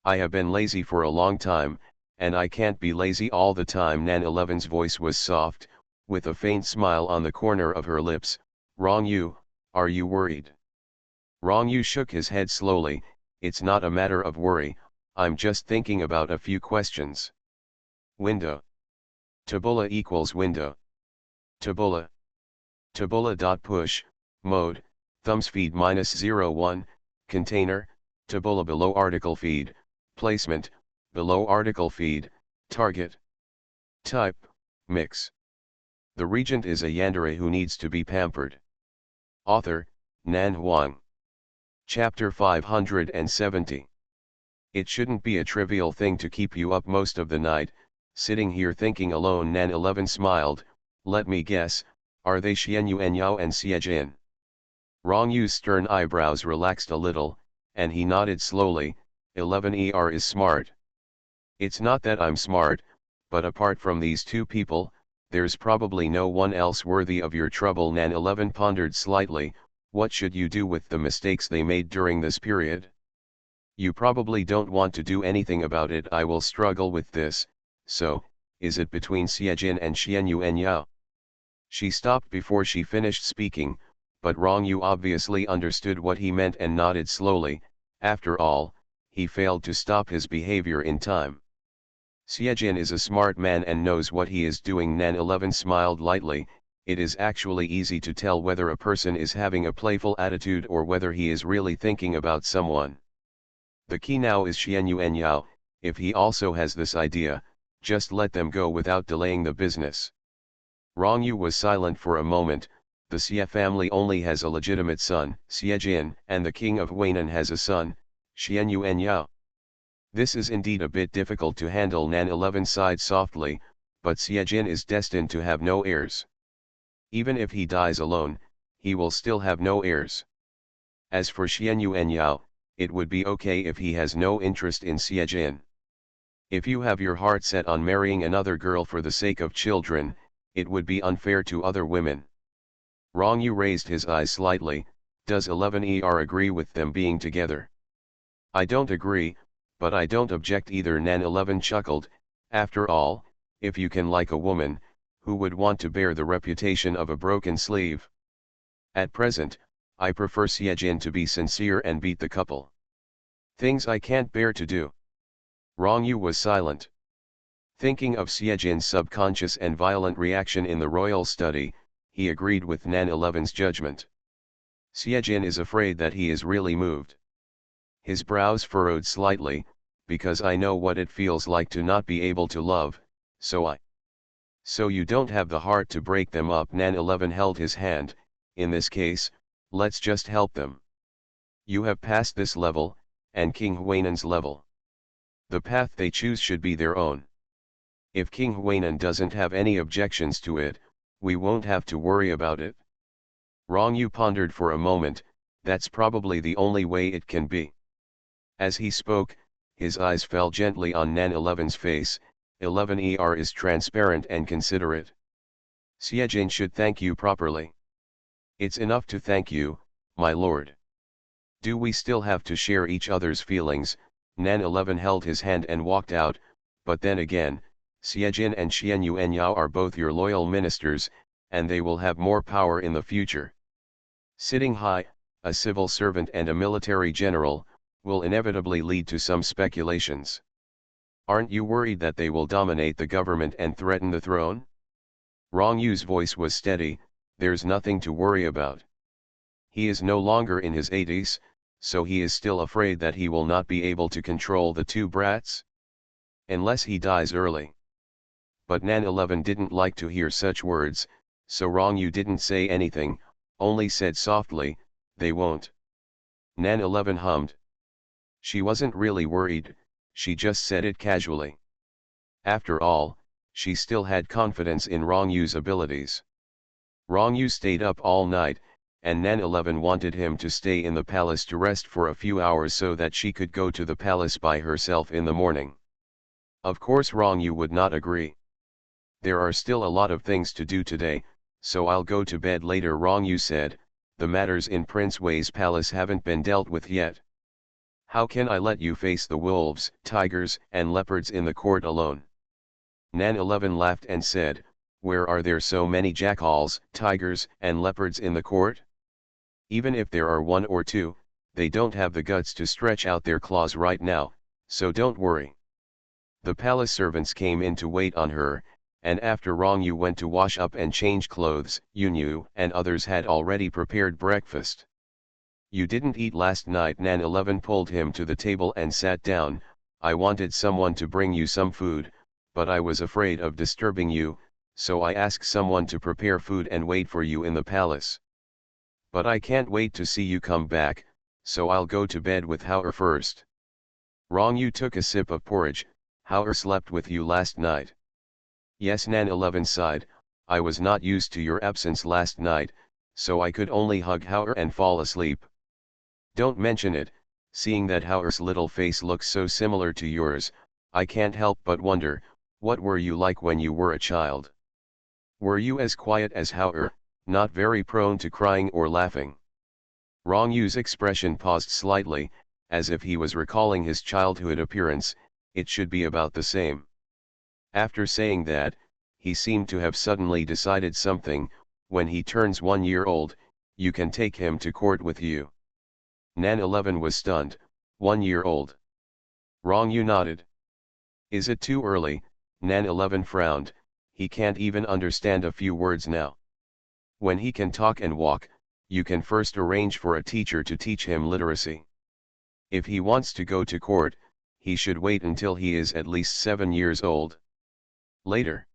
Speaker 1: I have been lazy for a long time, and I can't be lazy all the time. Nan 11's voice was soft, with a faint smile on the corner of her lips. Rong Yu, are you worried? Rong Yu shook his head slowly, it's not a matter of worry, I'm just thinking about a few questions. Window. Tabula equals window. Tabula. Tabula.push, mode, thumbs feed -01, container, tabula below article feed, placement, below article feed, target. Type, mix. The regent is a yandere who needs to be pampered. Author, Nan Huang. Chapter 570. It shouldn't be a trivial thing to keep you up most of the night, sitting here thinking alone. Nan 11 smiled, let me guess, are they Xianyu and Yao and Xiejin? Rong Yu's stern eyebrows relaxed a little, and he nodded slowly, 11er is smart. It's not that I'm smart, but apart from these two people, there's probably no one else worthy of your trouble. Nan 11 pondered slightly, what should you do with the mistakes they made during this period? You probably don't want to do anything about it. I will struggle with this, so, is it between Xiejin and Xianyu and Yao? She stopped before she finished speaking, but Rong Yu obviously understood what he meant and nodded slowly. After all, he failed to stop his behavior in time. Xiejin is a smart man and knows what he is doing. Nan 11 smiled lightly. It is actually easy to tell whether a person is having a playful attitude or whether he is really thinking about someone. The key now is Xian Yuan Yao. If he also has this idea, just let them go without delaying the business. Rong Yu was silent for a moment. The Xie family only has a legitimate son, Xiejin, and the king of Huainan has a son, Xian Yuan Yao. This is indeed a bit difficult to handle. Nan 11 sighed softly, but Xiejin is destined to have no heirs. Even if he dies alone, he will still have no heirs. As for Xian Yuan Yao, it would be okay if he has no interest in Xiejin. If you have your heart set on marrying another girl for the sake of children, it would be unfair to other women. Rong Yu raised his eyes slightly. Does 11er agree with them being together? I don't agree, but I don't object either. Nan 11 chuckled. After all, if you can like a woman, who would want to bear the reputation of a broken sleeve? At present, I prefer Xiejin to be sincere and beat the couple. Things I can't bear to do. Rong Yu was silent. Thinking of Xiejin's subconscious and violent reaction in the royal study, he agreed with Nan 11's judgment. Xiejin is afraid that he is really moved. His brows furrowed slightly, because I know what it feels like to not be able to love, so you don't have the heart to break them up. Nan 11 held his hand. In this case, let's just help them. You have passed this level, and King Huainan's level. The path they choose should be their own. If King Huainan doesn't have any objections to it, we won't have to worry about it. Rong Yu pondered for a moment. That's probably the only way it can be. As he spoke, his eyes fell gently on Nan 11's face. 11er is transparent and considerate. Xiejin should thank you properly. It's enough to thank you, my lord. Do we still have to share each other's feelings? Nan 11 held his hand and walked out, but then again, Xiejin and Xian Yuan Yao are both your loyal ministers, and they will have more power in the future. Sitting high, a civil servant and a military general, will inevitably lead to some speculations. Aren't you worried that they will dominate the government and threaten the throne? Rong Yu's voice was steady. There's nothing to worry about. He is no longer in his 80s, so he is still afraid that he will not be able to control the two brats. Unless he dies early. But Nan 11 didn't like to hear such words, so Rong Yu didn't say anything, only said softly, they won't. Nan 11 hummed. She wasn't really worried, she just said it casually. After all, she still had confidence in Rong Yu's abilities. Rong Yu stayed up all night, and Nan 11 wanted him to stay in the palace to rest for a few hours so that she could go to the palace by herself in the morning. Of course Rong Yu would not agree. There are still a lot of things to do today, so I'll go to bed later. Rong Yu said. The matters in Prince Wei's palace haven't been dealt with yet. How can I let you face the wolves, tigers, and leopards in the court alone? Nan 11 laughed and said, where are there so many jackals, tigers, and leopards in the court? Even if there are one or two, they don't have the guts to stretch out their claws right now, so don't worry. The palace servants came in to wait on her, and after Rong Yu went to wash up and change clothes, Yunyu and others had already prepared breakfast. You didn't eat last night. Nan 11 pulled him to the table and sat down. I wanted someone to bring you some food, but I was afraid of disturbing you, so I asked someone to prepare food and wait for you in the palace. But I can't wait to see you come back, so I'll go to bed with Hauer first. Rong Yu took a sip of porridge. Hauer slept with you last night. Yes, Nan 11 sighed. I was not used to your absence last night, so I could only hug Hauer and fall asleep. Don't mention it, seeing that Hauer's little face looks so similar to yours, I can't help but wonder, what were you like when you were a child? Were you as quiet as Hauer, not very prone to crying or laughing? Rong Yu's expression paused slightly, as if he was recalling his childhood appearance. It should be about the same. After saying that, he seemed to have suddenly decided something. When he turns 1 year old, you can take him to court with you. Nan 11 was stunned. 1 year old. Wrong, you nodded. Is it too early? Nan 11 frowned. He can't even understand a few words now. When he can talk and walk, you can first arrange for a teacher to teach him literacy. If he wants to go to court, he should wait until he is at least 7 years old. Later.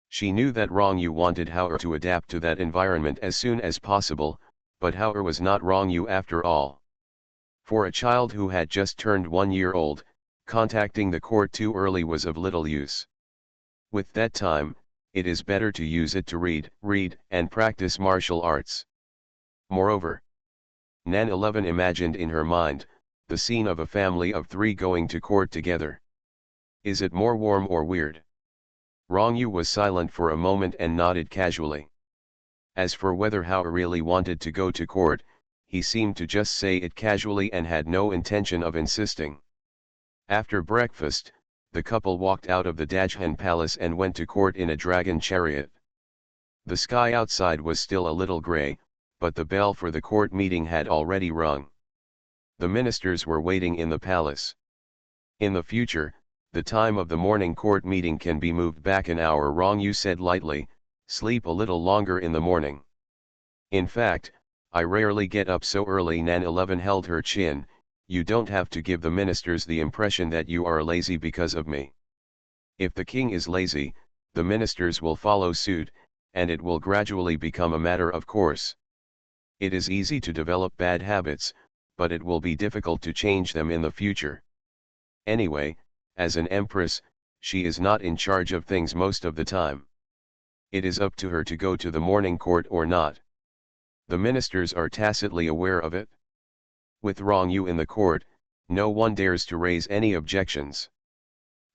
Speaker 1: She knew that Wrong Yu wanted Hao to adapt to that environment as soon as possible, but Hao was not Wrong Yu after all. For a child who had just turned 1 year old, contacting the court too early was of little use. With that time, it is better to use it to read, and practice martial arts. Moreover, Nan 11 imagined in her mind the scene of a family of 3 going to court together. Is it more warm or weird? Wrong Yu was silent for a moment and nodded casually. As for whether Hao really wanted to go to court, he seemed to just say it casually and had no intention of insisting. After breakfast, the couple walked out of the Dajhan Palace and went to court in a dragon chariot. The sky outside was still a little grey, but the bell for the court meeting had already rung. The ministers were waiting in the palace. In the future, the time of the morning court meeting can be moved back an hour. Wrong Yu said lightly, sleep a little longer in the morning. In fact, I rarely get up so early. Nan 11 held her chin. You don't have to give the ministers the impression that you are lazy because of me. If the king is lazy, the ministers will follow suit, and it will gradually become a matter of course. It is easy to develop bad habits, but it will be difficult to change them in the future. Anyway, as an empress, she is not in charge of things most of the time. It is up to her to go to the morning court or not. The ministers are tacitly aware of it. With Wrong Yu in the court, no one dares to raise any objections.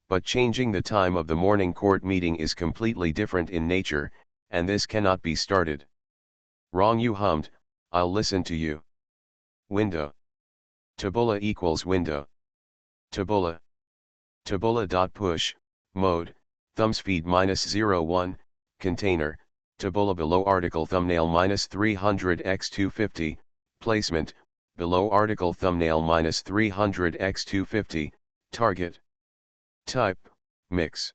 Speaker 1: But changing the time of the morning court meeting is completely different in nature, and this cannot be started. Wrong Yu hummed, I'll listen to you. Window. Tabula equals window. Tabula. Tabula.push, mode, thumbspeed -01, container, tabula below article thumbnail -300x250, placement, below article thumbnail -300x250, target. Type, mix.